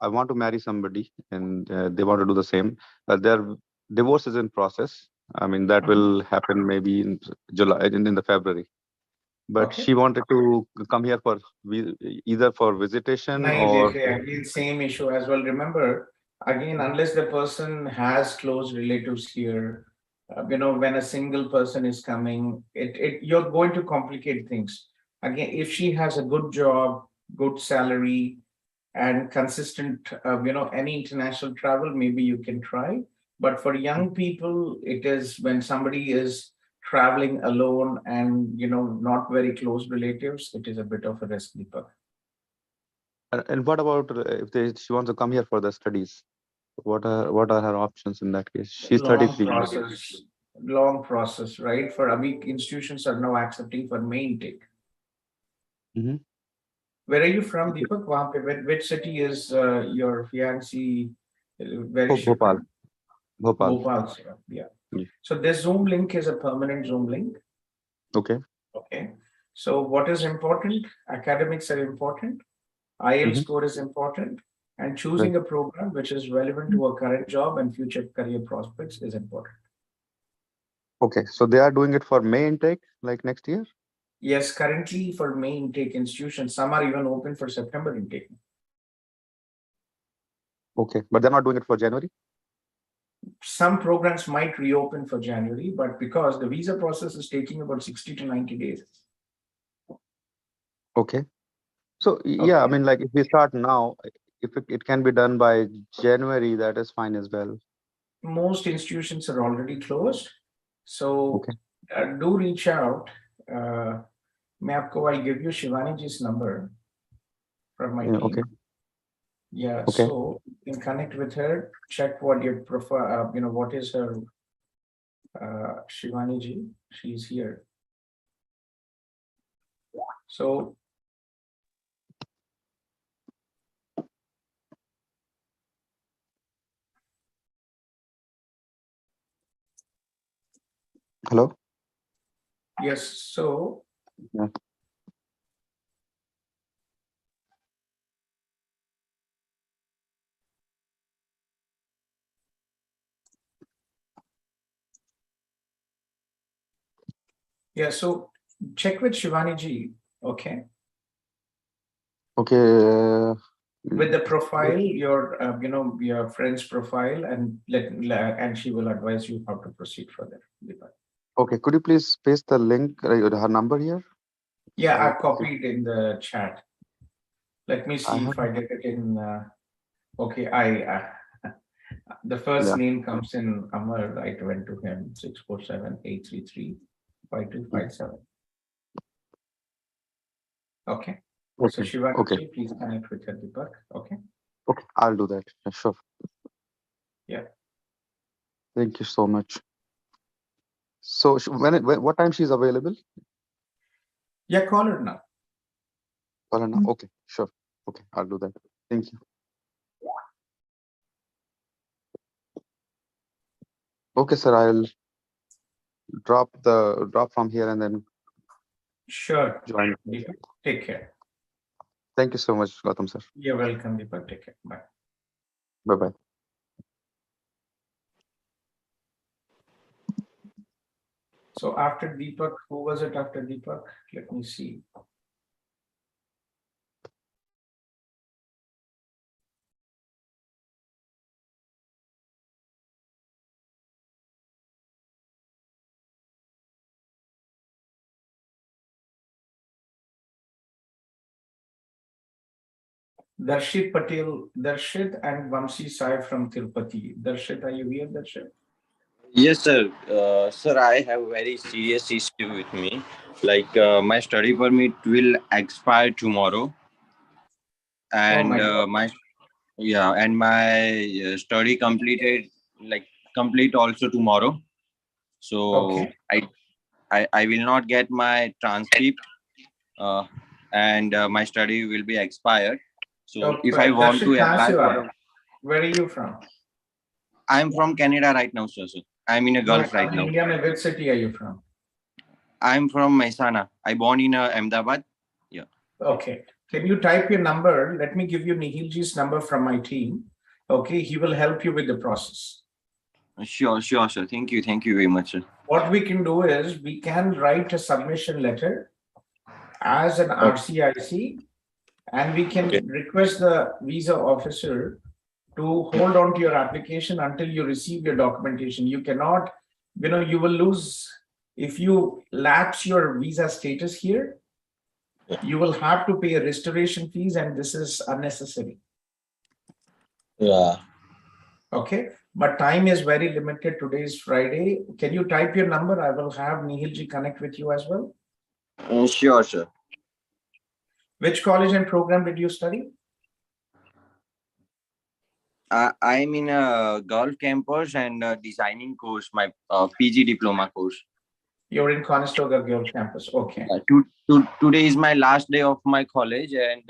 want to marry somebody, and they want to do the same. Their divorce is in process. I mean, that will happen maybe in July, in the February. But she wanted to come here for either for visitation or. Again, same issue as well. Remember, again, unless the person has close relatives here, when a single person is coming, you're going to complicate things. Again, if she has a good job, good salary, and consistent, any international travel, maybe you can try. But for young people, it is when somebody is traveling alone and, not very close relatives, it is a bit of a risk, Deepak. And what about if she wants to come here for the studies? What are her options in that case? She's 33. Long process, right? For Abhi, institutions are now accepting for May intake. Where are you from, Deepak? Which city is your fiancé? Bhopal. Bhopal, yeah. So this Zoom link is a permanent Zoom link. Okay. So what is important? Academics are important. IELTS score is important. And choosing a program which is relevant to a current job and future career prospects is important. Okay, so they are doing it for May intake, like next year? Yes, currently for May intake institutions, some are even open for September intake. Okay, but they're not doing it for January? Some programs might reopen for January, but because the visa process is taking about 60 to 90 days. Okay. So, yeah, I mean, like if we start now, if it can be done by January, that is fine as well. Most institutions are already closed. So do reach out. I'll give you Shivani ji's number from my team. Okay. Yeah, so you can connect with her, check what your profile, what is her, Shivani ji, she's here. So. Hello? Yes, so. Yeah. Yeah, so check with Shivani ji, okay? Okay. With the profile, your your friend's profile, and and she will advise you how to proceed further. Okay, could you please paste the link, her number here? Yeah, I've copied in the chat. Let me see if I get it in. Okay, the first name comes in Amar. I went to him 647-833-5257. Okay. So Shiva, please connect with her, Deepak. Okay. Okay, I'll do that. Yeah, sure. Yeah. Thank you so much. So what time she's available? Yeah, call her now. Call her now. Okay, sure. Okay, I'll do that. Thank you. Okay, sir. I'll drop from here and then. Sure. Join. Deepak, take care. Thank you so much, Gautam sir. You're welcome, Deepak. Take care. Bye. Bye-bye. So after Deepak, who was it after Deepak? Let me see. Darshit Patel, Darshit and Vamsi Sai from Tirupati. Darshit, are you here, Darshit? Yes, sir. Sir, I have a very serious issue with me. Like my study permit will expire tomorrow, and my study complete also tomorrow. So I will not get my transcript, and my study will be expired. So if I want to apply for, where are you from? I'm from Canada right now, sir. I'm in a Gulf right now. India, which city are you from? I'm from Mehsana. I born in Ahmedabad. Yeah. Okay. Can you type your number? Let me give you Nihilji's number from my team. Okay, he will help you with the process. Sure, sir. Thank you very much, sir. What we can do is we can write a submission letter as an RCIC, and we can request the visa officer to hold on to your application until you receive your documentation. You cannot, you will lose if you lapse your visa status here. You will have to pay a restoration fees, and this is unnecessary. Yeah. Okay, but time is very limited. Today is Friday. Can you type your number? I will have Nihilji connect with you as well. Sure, sir. Which college and program did you study? I'm in a Gulf campus and designing course, my PG diploma course. You're in Conestoga Gulf campus. Okay. Today is my last day of my college, and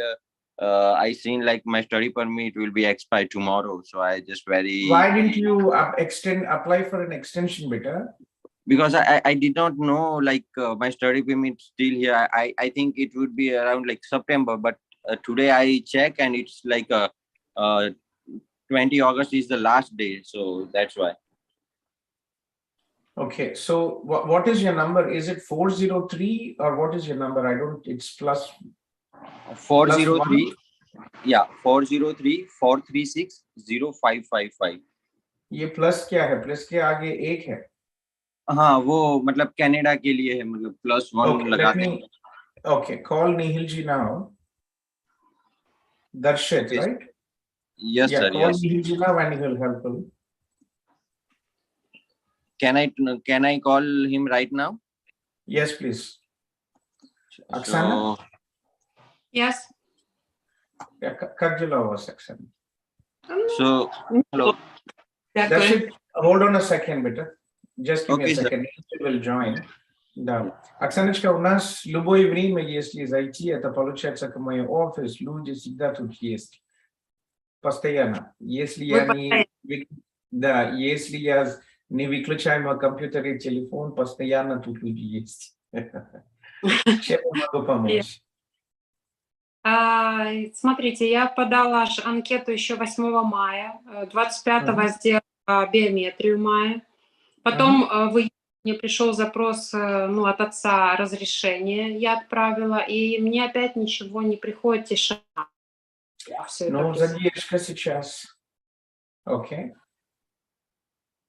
I seen like my study permit will be expired tomorrow. So I just very. Why didn't you apply for an extension, beta? Because I did not know like my study permit still here. I think it would be around like September, but today I check and it's like 20 August is the last day, so that's why. Okay, so what is your number? Is it 403 or what is your number? I don't, it's plus 403. Yeah, 403-436-0555. ये plus क्या है? Plus के आगे एक है. हाँ, वो मतलब कनाडा के लिए है, मतलब +1 लगा दें. Okay, call Nihilji now. Darshit, right? Yes, sir. Call Yes. Nihilji now and he will help you. Can I call him right now? Yes, please. Oksana? Yes. Yeah, Karjula was Oksana. So, hello. Darshit, hold on a second, beta. Just give me a sir. second. He will join. Да. Оксаночка, у нас в любое время, если зайти, это получается к мой офис, люди всегда тут есть. Постоянно. Если я если я не выключаю мой компьютер и телефон, постоянно тут люди есть. Чем я могу помочь? Смотрите, я подала анкету еще 8 мая, 25-го сделала биометрию в мае. Потом в июне Мне пришел запрос ну, от отца разрешение, я отправила, и мне опять ничего не приходит, тишина. Все это Ну, присылает. задержка сейчас. Окей.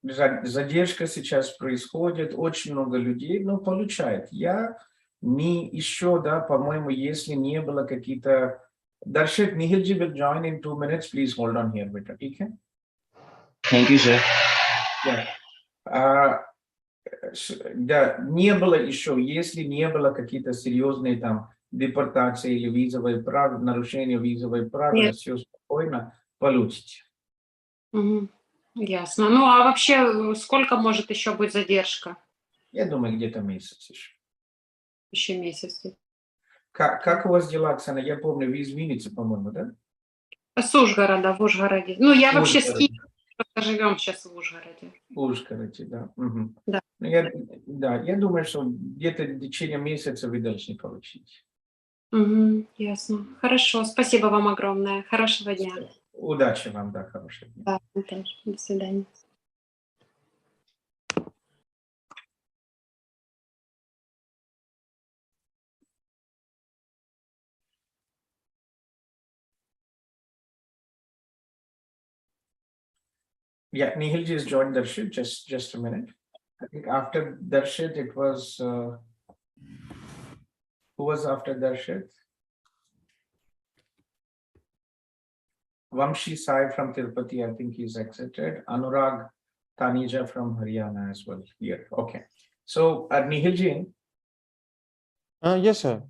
Задержка сейчас происходит, очень много людей, но получает. Я не еще, да, по-моему, если не было какие-то... Darshit, Nihilji will join in 2 minutes. Please hold on here, beta. Okay? Thank you, sir. Yeah. Да, не было еще, если не было какие-то серьезные там депортации или визовые правила, нарушения визовой правил, Нет. все спокойно получите. Мгм. Ясно. Ну, а вообще, сколько может еще быть задержка? Я думаю, где-то месяц еще. Еще месяц. Как у вас дела, Оксана? Я помню, вы из Винницы, по-моему, да? С Ужгорода, в Ужгороде. Ну, я вообще с Ужгород. Киева, просто живем сейчас в Ужгороде. В Ужгороде, да. Мгм. Да. Ну, я думаю, что где-то в течение месяца вы должны получить. Мгм. Ясно. Хорошо. Спасибо вам огромное. Хорошего дня. Удачи вам, да, хорошего дня. Да, вы тоже. До свидания. Yeah, Nihilji has joined Darshit. Just a minute. I think after Darshit, it was who was after Darshit? Vamshi Sai from Tirupati, I think he's exited. Anurag Tanija from Haryana as well here. Okay. So Nihilji. Yes, sir.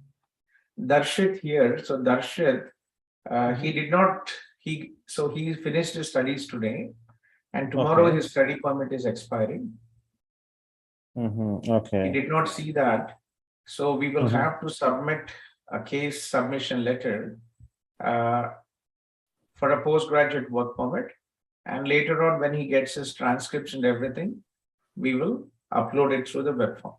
Darshit here. So Darshit, he did not, he finished his studies today, and tomorrow Okay. his study permit is expiring. He Okay. did not see that. So we will have to submit a case submission letter for a postgraduate work permit. And later on, when he gets his transcripts and everything, we will upload it through the web form.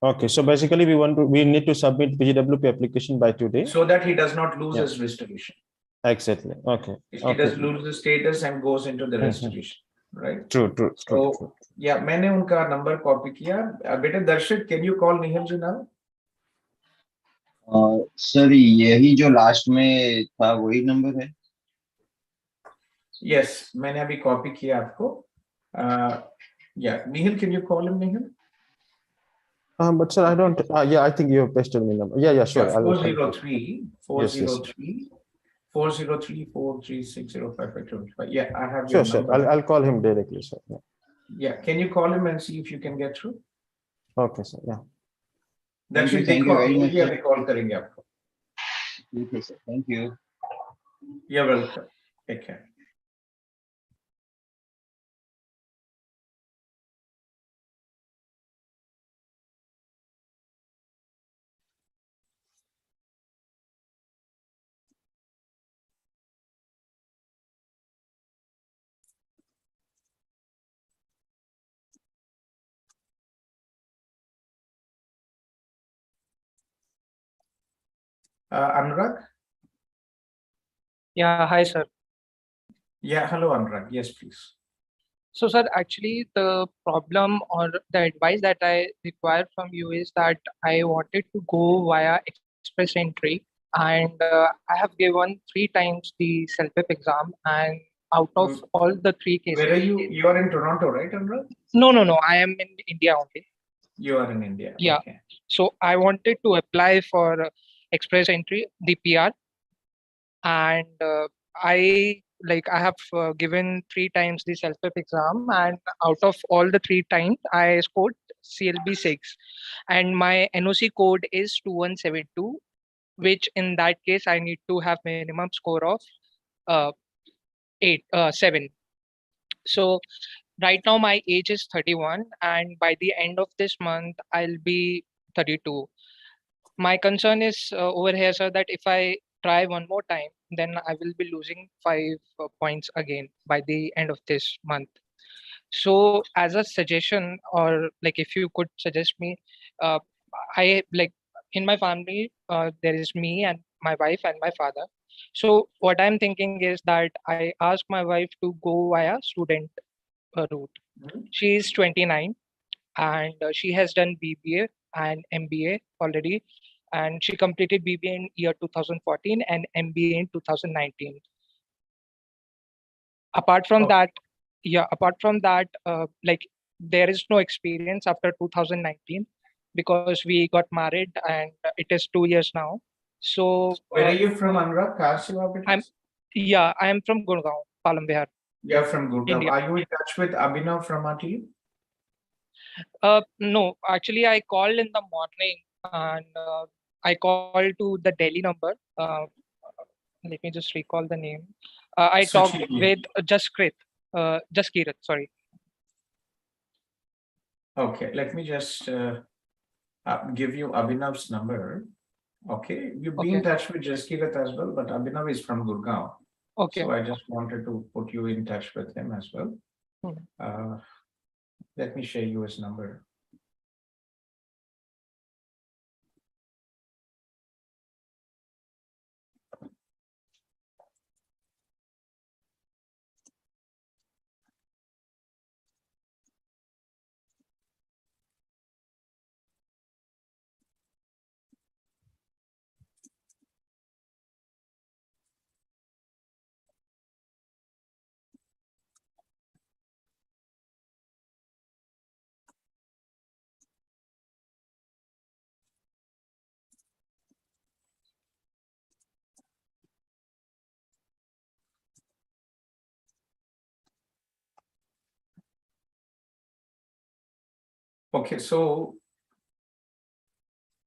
Okay. So basically, we need to submit PGWP application by today. So that he does not lose his restoration. Exactly. Okay. He Okay. does lose the status and goes into the restoration, right? True. So yeah, मैंने उनका number copy किया. बेटा Darshit, can you call Nihil ji now? Sir यही जो last में था वही number है? Yes, मैंने अभी copy किया आपको. Yeah, Nihil, can you call him, Nihil? But sir, I don't. Yeah, I think you have pasted me number. Yeah, sure. Yeah, 403 43605. Yeah, I have your Sure. number. I'll call him directly, sir. Yeah, can you call him and see if you can get through? Okay, sir. Yeah. Thank you very much. Call करेंगे आपको. ठीक है sir. Thank you. You're welcome. Take care. Anurag? Yeah, hi, sir. Yeah, hello, Anurag. Yes, please. So, sir, actually, the problem or the advice that I require from you is that I wanted to go via express entry, and I have given 3 times the self-pep exam, and out of all the 3 cases. Where are you? You are in Toronto, right, Anurag? No. I am in India only. You are in India. Yeah. Okay. So I wanted to apply for express entry, the PR, and I have given 3 times the self-pep exam, and out of all the 3 times I scored CLB 6, and my NOC code is 2172, which in that case I need to have minimum score of 7. So right now my age is 31, and by the end of this month I'll be 32. My concern is over here, sir, that if I try one more time, then I will be losing 5 points again by the end of this month. So as a suggestion, or if you could suggest me, I in my family, there is me and my wife and my father. So what I'm thinking is that I ask my wife to go via student route. She is 29, and she has done BBA and MBA already, and she completed BBA in year 2014 and MBA in 2019. Apart from that, like there is no experience after 2019 because we got married and it is 2 years now. So where are you from, Anurag? I am from Gurgaon, Palam Bihar. You're from Gurgaon. India. Are you in touch with Abhinav from our team? No, actually I called in the morning and I called to the Delhi number. Let me just recall the name. I talked with Jaskirat, sorry. Okay, let me just give you Abhinav's number. Okay, you've been in touch with Jaskirat as well, but Abhinav is from Gurgaon. Okay. So I just wanted to put you in touch with him as well. Let me share you his number. Okay, so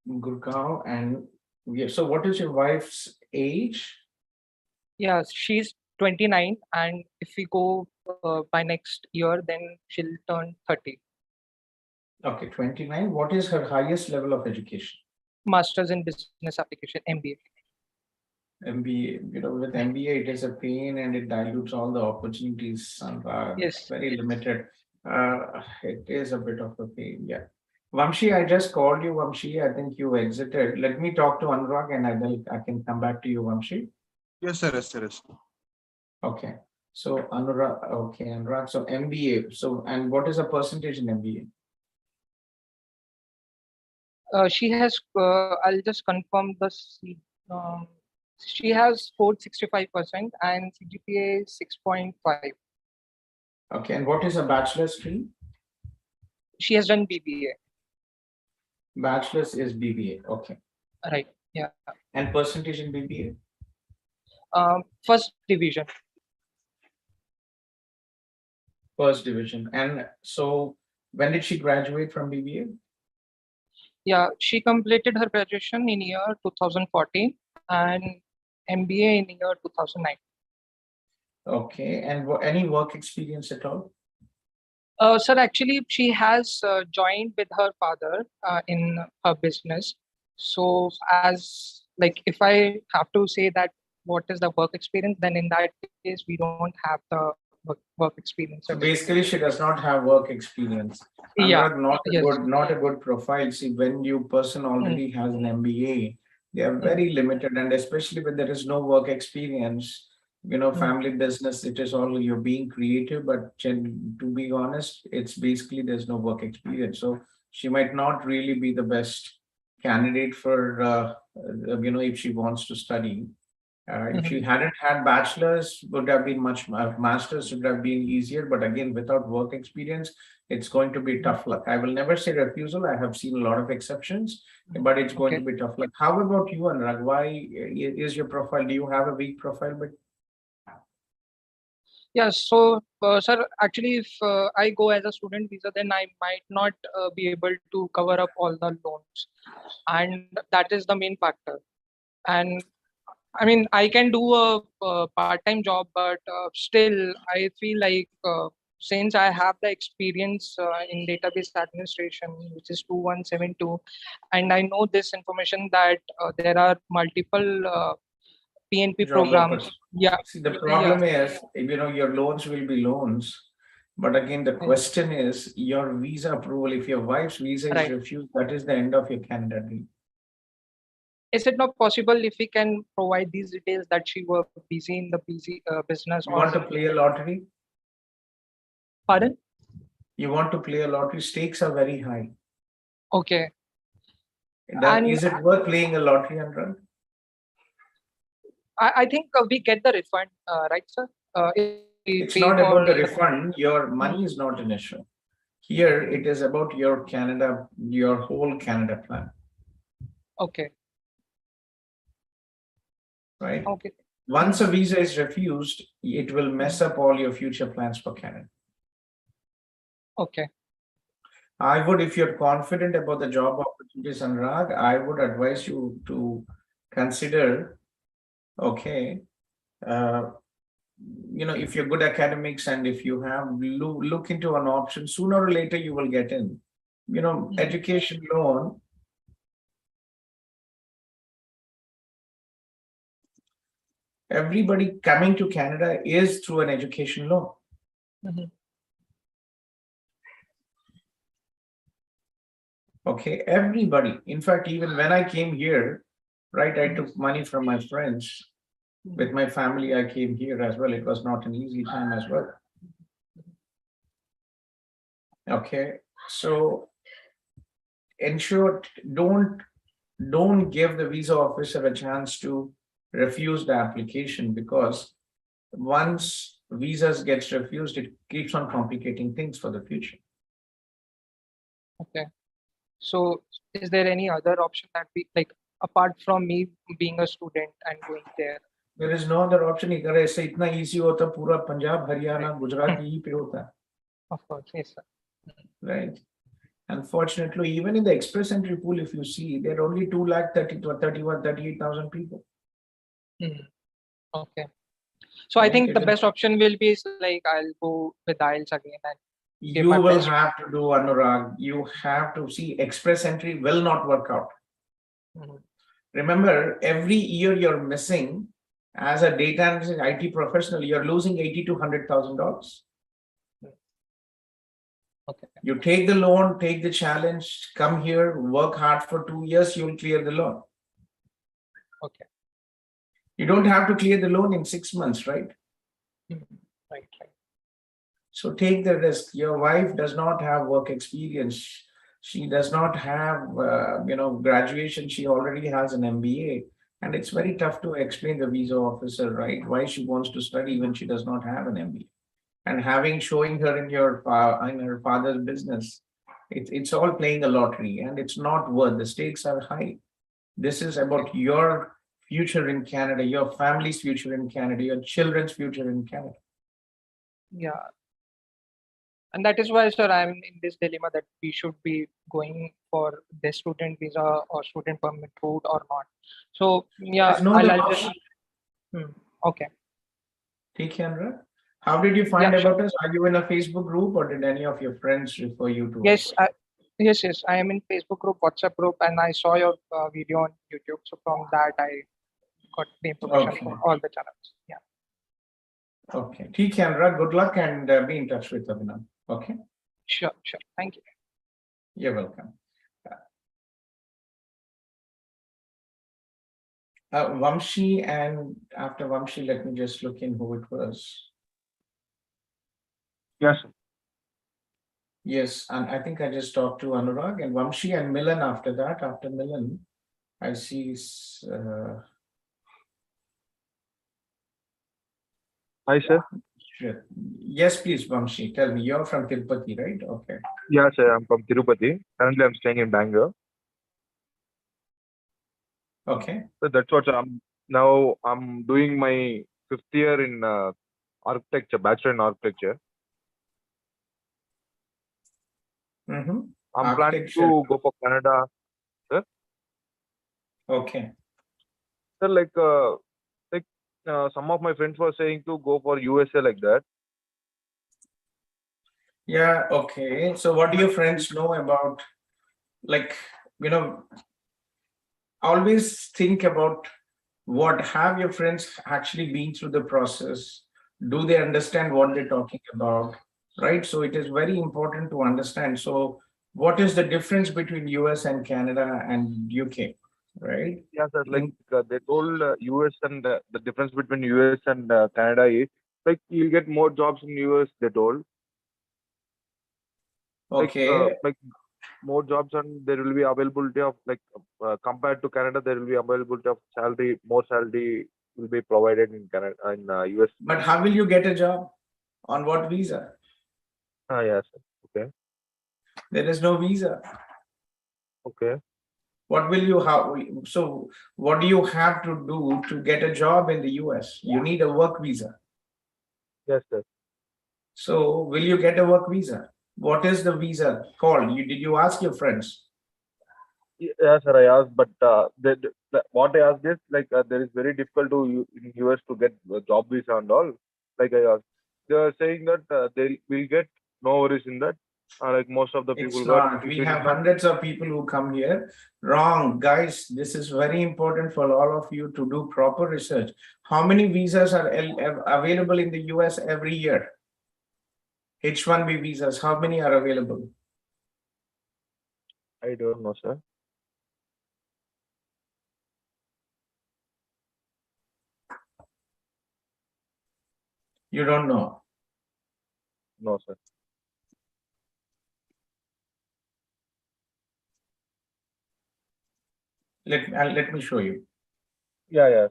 Gurgaon, and yeah, so what is your wife's age? Yeah, she's 29, and if we go by next year, then she'll turn 30. Okay, 29. What is her highest level of education? Masters in Business Application, MBA. MBA, with MBA, it is a pain and it dilutes all the opportunities and yes, very limited. It is a bit of a pain, yeah. Vamshi, I just called you, Vamshi. I think you exited. Let me talk to Anurag and I can come back to you, Vamshi. Yes, sir. Yes, sir. Okay. So Anurag, okay, Anurag. So MBA. So, and what is the percentage in MBA? She has, I'll just confirm the seat. She has 465% and CGPA 6.5. Okay, and what is a bachelor's stream? She has done BBA. Bachelor's is BBA. Okay. Right. Yeah. And percentage in BBA? First division. First division. And so when did she graduate from BBA? Yeah, she completed her graduation in year 2014 and MBA in year 2009. Okay, and any work experience at all? Sir, actually, she has joined with her father in her business. So as like, if I have to say that what is the work experience, then in that case, we don't have the work experience. So basically, she does not have work experience. Yeah. Not a good profile. See, when you person already has an MBA, they are very limited, and especially when there is no work experience, family business, it is all you're being creative, but to be honest, it's basically there's no work experience. So she might not really be the best candidate for, if she wants to study. If she hadn't had bachelor's, would have been master's would have been easier. But again, without work experience, it's going to be tough luck. I will never say refusal. I have seen a lot of exceptions, but it's going to be tough luck. How about you, Anurag? Why is your profile? Do you have a weak profile? But yeah, so sir, actually, if I go as a student visa, then I might not be able to cover up all the loans, and that is the main factor. And I mean, I can do a part-time job, but still, I feel like since I have the experience in database administration, which is 2172, and I know this information that there are multiple PNP programs. Yeah. See, the problem is, your loans will be loans. But again, the question is your visa approval. If your wife's visa is refused, that is the end of your candidacy. Is it not possible if we can provide these details that she was busy in the business? You want to play a lottery? Pardon? You want to play a lottery, stakes are very high. Okay. Is it worth playing a lottery, Anurag? I think we get the refund, right, sir? If we It's pay not for about the the refund. Your money is not an issue. Here, it is about your Canada, your whole Canada plan. Okay. Right? Okay. Once a visa is refused, it will mess up all your future plans for Canada. Okay. I would, if you're confident about the job opportunities, Anurag, I would advise you to consider, okay, if you're good academics and if you have look into an option, sooner or later you will get in. Education loan. Everybody coming to Canada is through an education loan. Okay, everybody. In fact, even when I came here, right, I took money from my friends. With my family, I came here as well. It was not an easy time as well. Okay, so ensure don't give the visa officer a chance to refuse the application, because once visas gets refused, it keeps on complicating things for the future. Okay. So is there any other option that we like apart from me being a student and going there? There is no other option. अगर ऐसे इतना easy होता, पूरा पंजाब, हरियाणा, गुजरात यहीं पे होता. Of course, yes, sir. Right. Unfortunately, even in the express entry pool, if you see, there are only 2,31,38,000 people. Okay. So I think the best option will be like I'll go with IELTS again and give You my will best. have to do, Anurag. You have to see, express entry will not work out. Remember, every year you're missing as a data analyst IT professional, you're losing $80,000 to $100,000. Okay. You take the loan, take the challenge, come here, work hard for 2 years, you'll clear the loan. Okay. You don't have to clear the loan in 6 months, right? Right. So take the risk. Your wife does not have work experience. She does not have, graduation. She already has an MBA. And it's very tough to explain the visa officer, right, why she wants to study when she does not have an MBA. And showing her in her father's business, it's all playing a lottery, and it's not worth. The stakes are high. This is about your future in Canada, your family's future in Canada, your children's future in Canada. Yeah. And that is why, sir, I'm in this dilemma that we should be going for the student visa or student permit route or not. So yeah, There's no other option. Okay. Take care, Anurag. How did you find about us? Are you in a Facebook group, or did any of your friends refer you to us? Yes, I am in Facebook group, WhatsApp group, and I saw your video on YouTube. So from that, I got the information from all the channels. Yeah. Okay. Take care, Anurag. Good luck, and be in touch with Abhinav. Okay. Sure. Thank you. You're welcome. Vamshi, and after Vamshi, let me just look in who it was. Yes. Yes, and I think I just talked to Anurag and Vamshi and Milan after that. After Milan, I see. Hi, sir. Sure. Yes, please, Vamshi. Tell me, you're from Tirupati, right? Okay. Yeah, sir. I'm from Tirupati. Currently, I'm staying in Bangalore. Okay. So that's what I'm doing my 5th year in architecture, bachelor in architecture. I'm planning to go for Canada, sir. Okay. So some of my friends were saying to go for USA like that. Yeah. Okay. So what do your friends know about, always think about what have your friends actually been through the process? Do they understand what they're talking about? Right. So it is very important to understand. So what is the difference between US and Canada and UK? Right. Yeah, sir. They told US, and the difference between US and Canada is you'll get more jobs in US, they told. Okay. like more jobs, and there will be availability of compared to Canada, there will be availability of salary. More salary will be provided in Canada in US. But how will you get a job? On what visa? Yes. Okay. There is no visa. Okay. What will you have? So what do you have to do to get a job in the US? You need a work visa. Yes, sir. So will you get a work visa? What is the visa called? Did you ask your friends? Yes, sir. I asked, but what I asked is there is very difficult to in US to get a job visa and all. Like I asked, they are saying that they will get, no worries in that. Like most of the people It's got. not. If We it is have not, hundreds of people who come here. Wrong, guys. This is very important for all of you to do proper research. How many visas are available in the US every year? H-1B visas, how many are available? I don't know, sir. You don't know? No, sir. Let me show you. Yeah.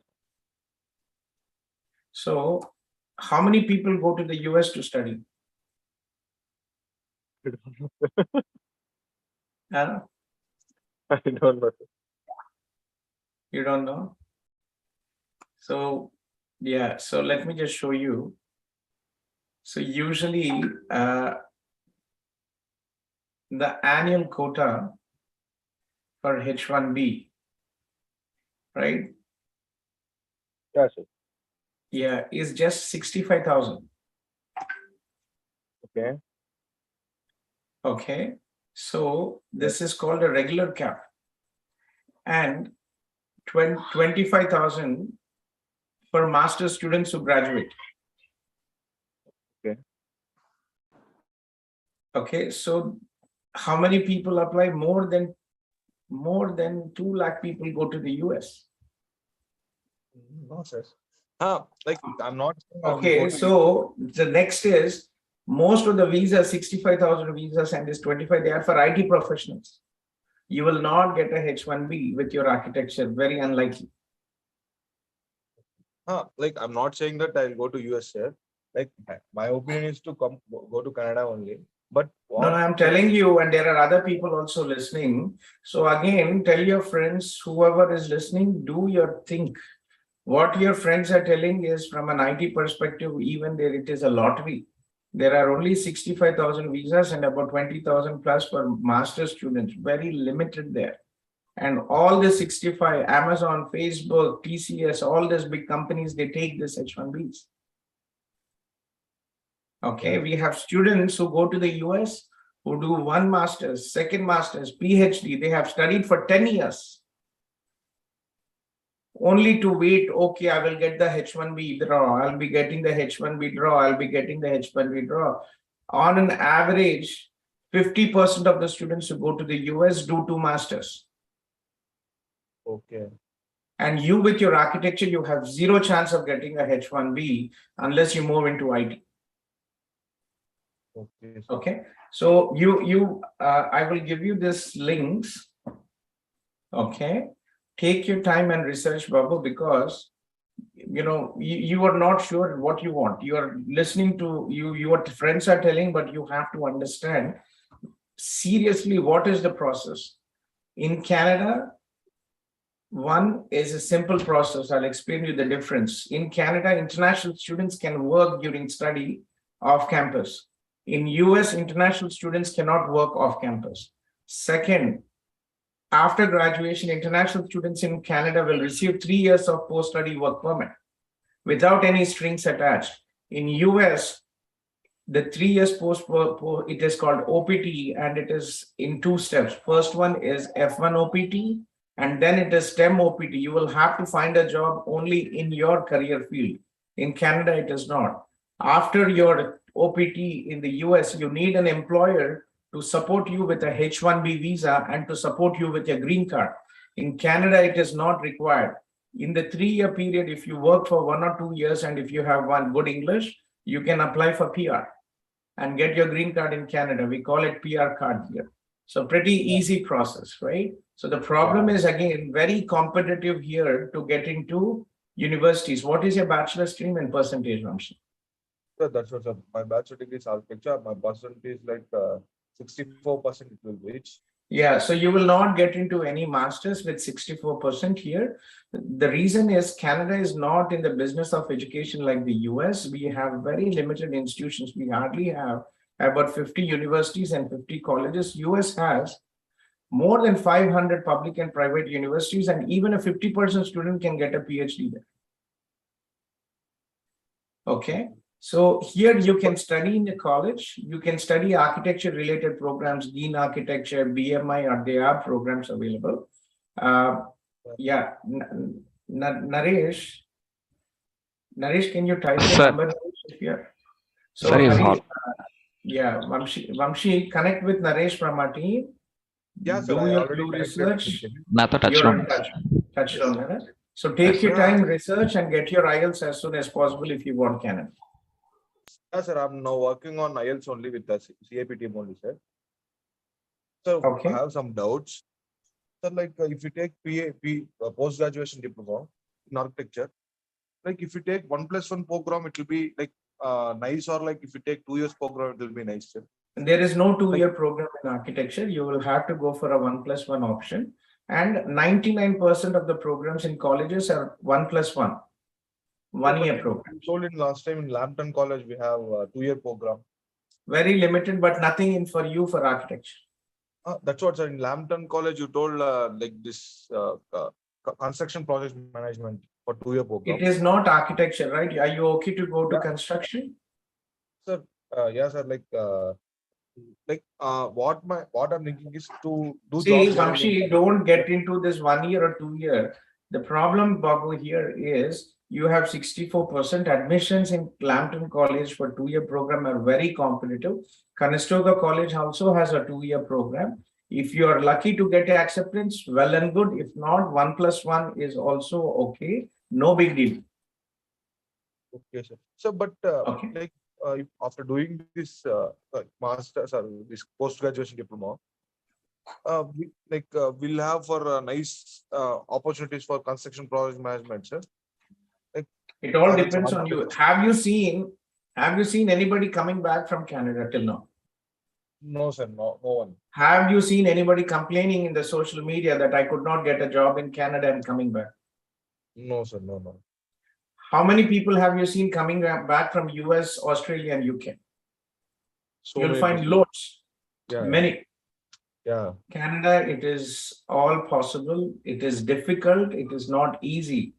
So, how many people go to the US to study? Huh? I don't know, sir. You don't know? So, yeah, so let me just show you. So usually the annual quota for H-1B, right? Yes, sir. Yeah, is just 65,000. Okay. Okay, so this is called a regular cap, and 25,000 for master students who graduate. Okay. Okay, so how many people apply? More than 2 lakh people go to the US. No, sir. I'm not. Okay, so the next is most of the visas, 65,000 visas and this 25, they are for IT professionals. You will not get a H-1B with your architecture, very unlikely. I'm not saying that I'll go to US, sir. My opinion is to go to Canada only. But No, I'm telling you, and there are other people also listening. So again, tell your friends, whoever is listening, do your think. What your friends are telling is from an IT perspective, even there it is a lottery. There are only 65,000 visas and about 20,000 plus for master students, very limited there. And all the 65, Amazon, Facebook, TCS, all these big companies, they take this H-1Bs. Okay, we have students who go to the US who do one master's, second master's, PhD. They have studied for 10 years. Only to wait, okay, I will get the H-1B draw. I'll be getting the H-1B draw. I'll be getting the H-1B draw. On an average, 50% of the students who go to the US do 2 masters. Okay. And you with your architecture, you have zero chance of getting a H-1B unless you move into IT. Okay. Okay. So I will give you this links. Okay. Take your time and research, Babu, because you are not sure what you want. You are listening to your friends are telling, but you have to understand seriously what is the process. In Canada, one is a simple process. I'll explain you the difference. In Canada, international students can work during study off campus. In US, international students cannot work off campus. Second, after graduation, international students in Canada will receive 3 years of post-study work permit without any strings attached. In US, the 3 years it is called OPT, and it is in 2 steps. First one is F1 OPT, and then it is STEM OPT. You will have to find a job only in your career field. In Canada, it is not. After your OPT in the US, you need an employer to support you with a H-1B visa and to support you with a green card. In Canada, it is not required. In the 3-year period, if you work for 1 or 2 years and if you have one good English, you can apply for PR. and get your green card in Canada. We call it PR card here. So pretty easy process, right? So the problem is, again, very competitive here to get into universities. What is your bachelor stream and percentage, Ramshi? So that's what my bachelor degree is architecture. My percentage is like 64% it will reach. Yeah, so you will not get into any masters with 64% here. The reason is Canada is not in the business of education like the US. We have very limited institutions. We hardly have about 50 universities and 50 colleges. US has more than 500 public and private universities, and even a 50% student can get a PhD there. Okay. So here you can study in the college, you can study architecture related programs, Dean Architecture, BMI, or there are programs available. Yeah, Naresh, can you type the number here? So, Sorry, yeah, Vamshi, connect with Naresh from our team. Yeah, do your research. You're in touch on that. So take your time, research, and get your IELTS as soon as possible if you want Canada. Yes, sir. I'm now working on IELTS only with the CAP team only, sir. So I have some doubts. So, like, if you take post-graduation diploma in architecture, like if you take 1+1 program, it will be like nice, or like if you take 2 years program, it will be nice, sir. And there is no 2-year program in architecture. You will have to go for a 1+1 option. And 99% of the programs in colleges are 1+1. 1-year program. Told in last time in Lambton College we have a 2-year program. Very limited, but nothing in for you for architecture. That's what, sir. In Lambton College you told like this construction project management for 2-year program. It is not architecture, right? Are you okay to go to construction? Sir, yes, sir. What I'm thinking is to do. See, Vamshi, don't get into this 1 year or 2 year. The problem, Babu, here is you have 64% admissions in Lambton College for 2-year program are very competitive. Conestoga College also has a 2-year program. If you are lucky to get acceptance, well and good. If not, 1+1 is also okay. No big deal. Okay, sir. So, but like after doing this master's or this post-graduation diploma, we'll have for nice opportunities for construction project management, sir. Like, it all depends on you. Have you seen anybody coming back from Canada till now? No, sir. No one. Have you seen anybody complaining in the social media that I could not get a job in Canada and coming back? No, sir. No. How many people have you seen coming back from US, Australia, and UK? So you'll find loads. Yeah. Many. Yeah. Canada, it is all possible. It is difficult. It is not easy.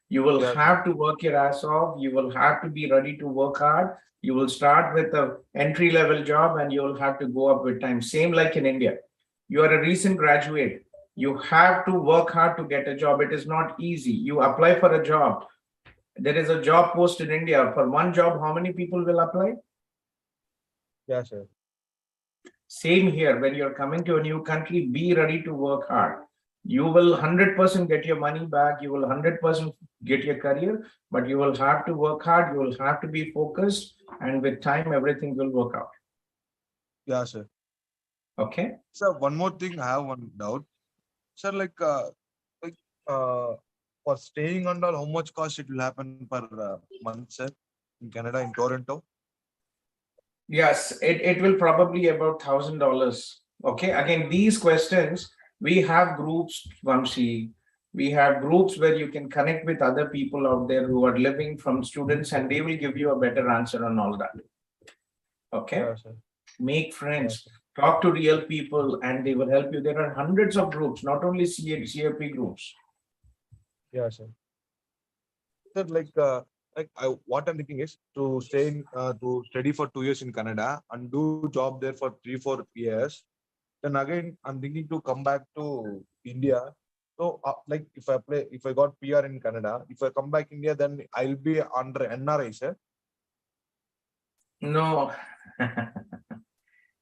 You will have to work your ass off. You will have to be ready to work hard. You will start with an entry-level job and you will have to go up with time. Same like in India. You are a recent graduate. You have to work hard to get a job. It is not easy. You apply for a job. There is a job post in India. For one job, how many people will apply? Yeah, sir. Same here. When you're coming to a new country, be ready to work hard. You will 100% get your money back. You will 100% get your career, but you will have to work hard. You will have to be focused, and with time, everything will work out. Yeah, sir. Okay. Sir, one more thing, I have one doubt. Sir, for staying and all, how much cost it will happen per month, sir, in Canada, in Toronto? Yes, it will probably about $1,000. Okay. Again, these questions, we have groups, Vamshi. We have groups where you can connect with other people out there who are living from students, and they will give you a better answer on all that. Okay. Yeah, sir. Make friends, talk to real people, and they will help you. There are hundreds of groups, not only CAP groups. Yeah, sir. Sir, what I'm thinking is to stay in, to study for 2 years in Canada and do job there for 3-4 years. Then again, I'm thinking to come back to India. So, if I got PR in Canada, if I come back India, then I'll be under NRI, sir. No,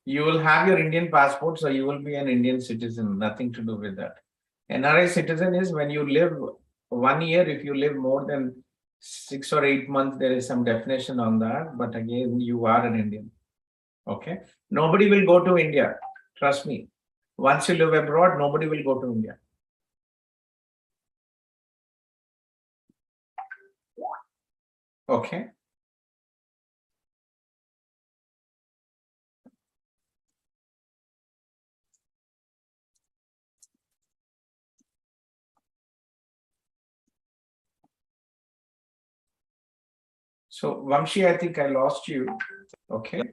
you will have your Indian passport, so you will be an Indian citizen. Nothing to do with that. NRI citizen is when you live 1 year. If you live more than 6 or 8 months, there is some definition on that. But again, you are an Indian. Okay. Nobody will go to India. Trust me. Once you live abroad, nobody will go to India. Okay. So Vamshi, I think I lost you. Okay.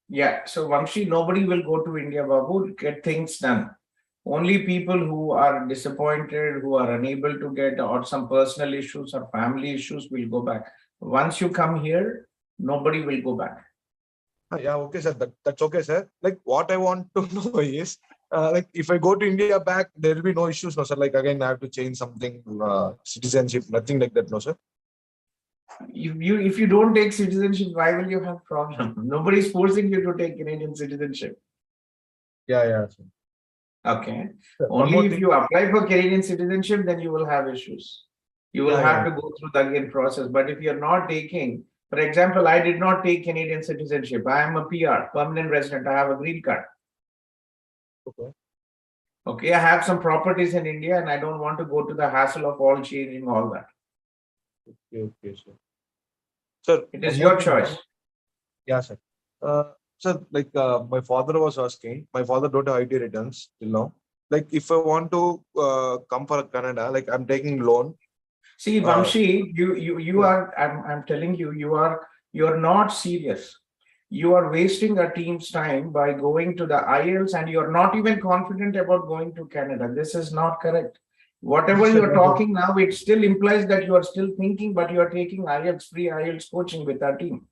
Yeah. So Vamshi, nobody will go to India, Babu, get things done. Only people who are disappointed, who are unable to get, or some personal issues or family issues will go back. Once you come here, nobody will go back. Yeah, okay, sir. That's okay, sir. Like what I want to know is, like if I go to India back, there will be no issues, no, sir. Like again, I have to change something, citizenship, nothing like that, no, sir. If you don't take citizenship, why will you have problem? Nobody is forcing you to take Canadian citizenship. Yeah. Sir. Okay. Sir, only if you apply for Canadian citizenship, then you will have issues. You will have to go through the again process. But if you're not taking, for example, I did not take Canadian citizenship. I am a PR, permanent resident. I have a green card. Okay. Okay, I have some properties in India and I don't want to go to the hassle of all changing all that. Okay, sir. Sir, it is your choice. Yeah, sir. Sir, like my father was asking, my father don't have IT returns till now. Like if I want to come for Canada, like I'm taking loan. See, Vamshi, you are. I'm telling you, you're not serious. You are wasting a team's time by going to the IELTS, and you're not even confident about going to Canada. This is not correct. Whatever you're talking now, it still implies that you are still thinking, but you are taking IELTS, free IELTS coaching with our team.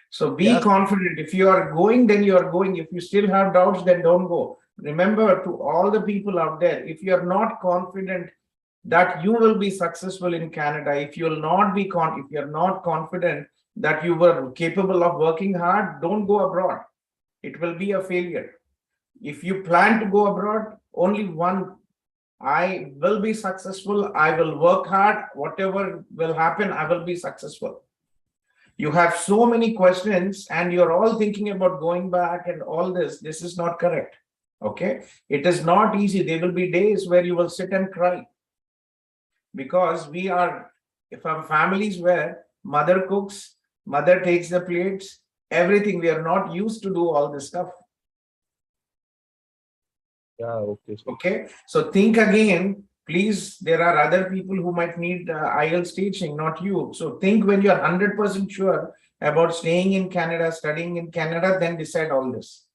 So be confident. If you are going, then you are going. If you still have doubts, then don't go. Remember, to all the people out there, if you are not confident that you will be successful in Canada, if you're not confident that you were capable of working hard, don't go abroad. It will be a failure. If you plan to go abroad, only one, I will be successful. I will work hard. Whatever will happen, I will be successful. You have so many questions and you're all thinking about going back and all this. This is not correct. Okay. It is not easy. There will be days where you will sit and cry. Because we are from families where mother cooks, mother takes the plates, everything. We are not used to do all this stuff. Yeah, okay. Okay. So think again. Please, there are other people who might need IELTS teaching, not you. So think when you're 100% sure about staying in Canada, studying in Canada, then decide all this.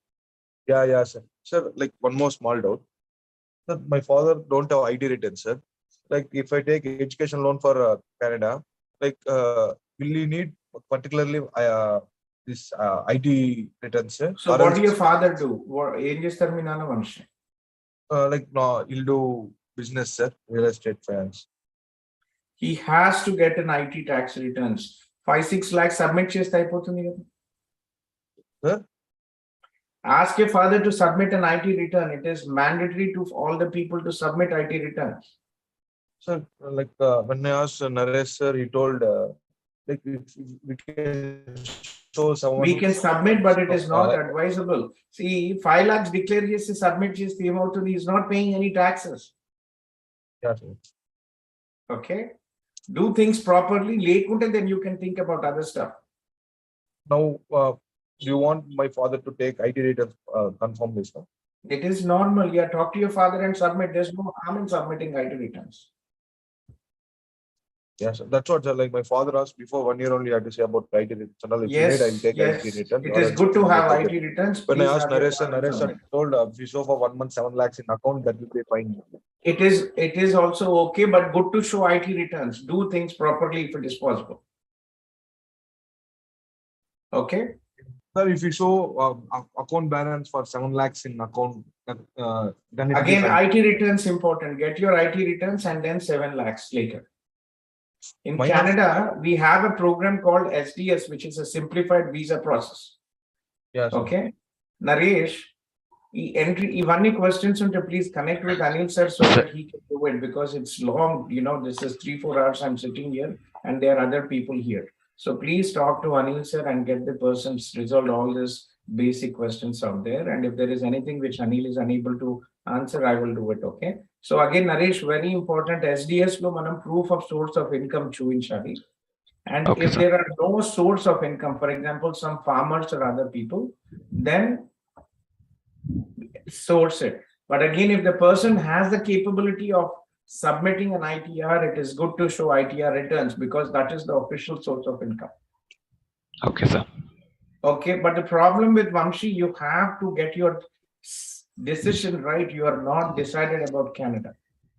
Yeah, sir. Sir, like one more small doubt. Sir, my father don't have ID return, sir. Like if I take education loan for Canada, like will you need particularly this ID returns, sir? So what do your father do? Like no, he'll do business, sir, real estate finance. He has to get an IT tax returns. 5-6 lakhs submit chest అయిపోతుంది కదా. Sir? Ask your father to submit an IT return. It is mandatory to all the people to submit IT returns. Sir, like when I asked Naresh, sir, he told like we can show someone. We can submit, but it is not advisable. See, 5 lakhs declare chesi submit chesti emavuthundi, he is not paying any taxes. Yeah, sir. Okay. Do things properly. Lekunte, then you can think about other stuff. Now, do you want my father to take IT returns confirm this? No? It is normal. Yeah, talk to your father and submit. There's no harm in submitting IT returns. Yes, sir. That's what, sir. Like my father asked before 1 year only, I had to say about IT returns. If Yes, you need, I'll take yes. IT returns. It is good to have IT returns. When I Please asked have your Naresh, sir, father Naresh sir submit. told if we show for 1 month 7 lakhs in account, that will be fine. It is also okay, but good to show IT returns. Do things properly if it is possible. Okay. Sir, if you show account balance for 7 lakhs in account, then it Again, will be fine. IT returns important. Get your IT returns and then 7 lakhs later. In Canada, we have a program called SDS, which is a simplified visa process. Yes. Okay. Naresh, Ivani questions until please connect with Anil sir so that he can do it because it's long. You know, this is 3-4 hours I'm sitting here and there are other people here. So please talk to Anil sir and get the persons resolved all these basic questions out there. And if there is anything which Anil is unable to answer, I will do it. Okay. So again, Naresh, very important. SDS lo manam proof of source of income chuinchali. And Okay, if sir. there are no source of income, for example, some farmers or other people, then source it. But again, if the person has the capability of submitting an ITR, it is good to show ITR returns because that is the official source of income. Okay, sir. Okay, but the problem with Vamshi, you have to get your decision right. You are not decided about Canada.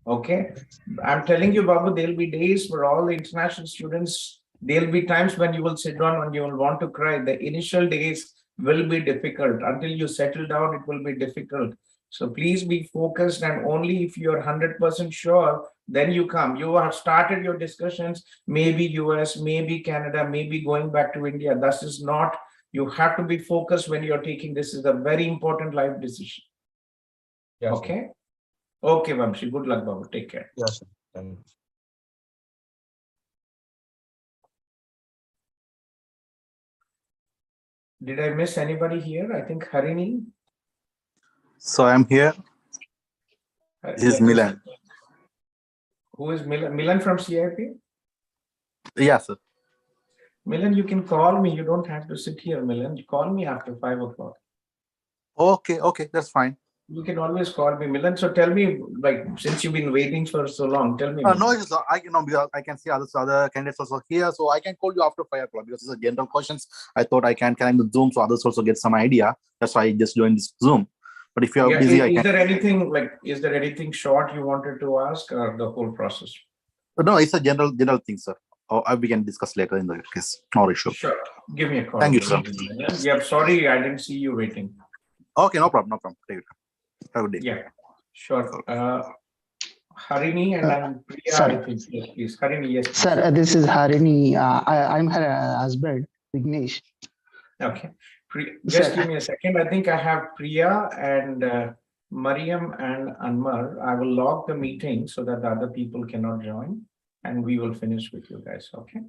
Okay, I'm telling you, Babu, there'll be days for all the international students. There'll be times when you will sit down and you will want to cry. The initial days will be difficult. Until you settle down, it will be difficult. So please be focused, and only if you're 100% sure, then you come. You have started your discussions, maybe US, maybe Canada, maybe going back to India. This is not, you have to be focused when you're taking, this is a very important life decision. Yes, okay. Okay, Vamshi. Good luck, Babu. Take care. Yes, sir. Thank you. Did I miss anybody here? I think Harini. So I'm here. This is Milan. Who is Milan? Milan from CIP? Yes, sir. Milan, you can call me. You don't have to sit here, Milan. You call me after 5 o'clock. Okay, that's fine. You can always call me, Milan. So tell me, like, since you've been waiting for so long, tell me. No, it's I because I can see other candidates also here, so I can call you after 5 o'clock because it's a general questions. I thought I can connect with Zoom so others also get some idea. That's why I just joined this Zoom. But if you are busy, I can. Is there anything short you wanted to ask, or the whole process? No, it's a general thing, sir. Or we can discuss later in the case. No issue. Sure. Give me a call. Thank you, sir. Yeah, sorry, I didn't see you waiting. Okay, no problem. Take it. Have a good day. Yeah, sure. Harini and then Priya, Sir. I think. Yes, please. Harini, yes. Please. Sir, this is Harini. I'm her husband, Vignesh. Okay. Just Sir. give me a second. I think I have Priya and Mariam and Anmar. I will log the meeting so that the other people cannot join, and we will finish with you guys. Okay.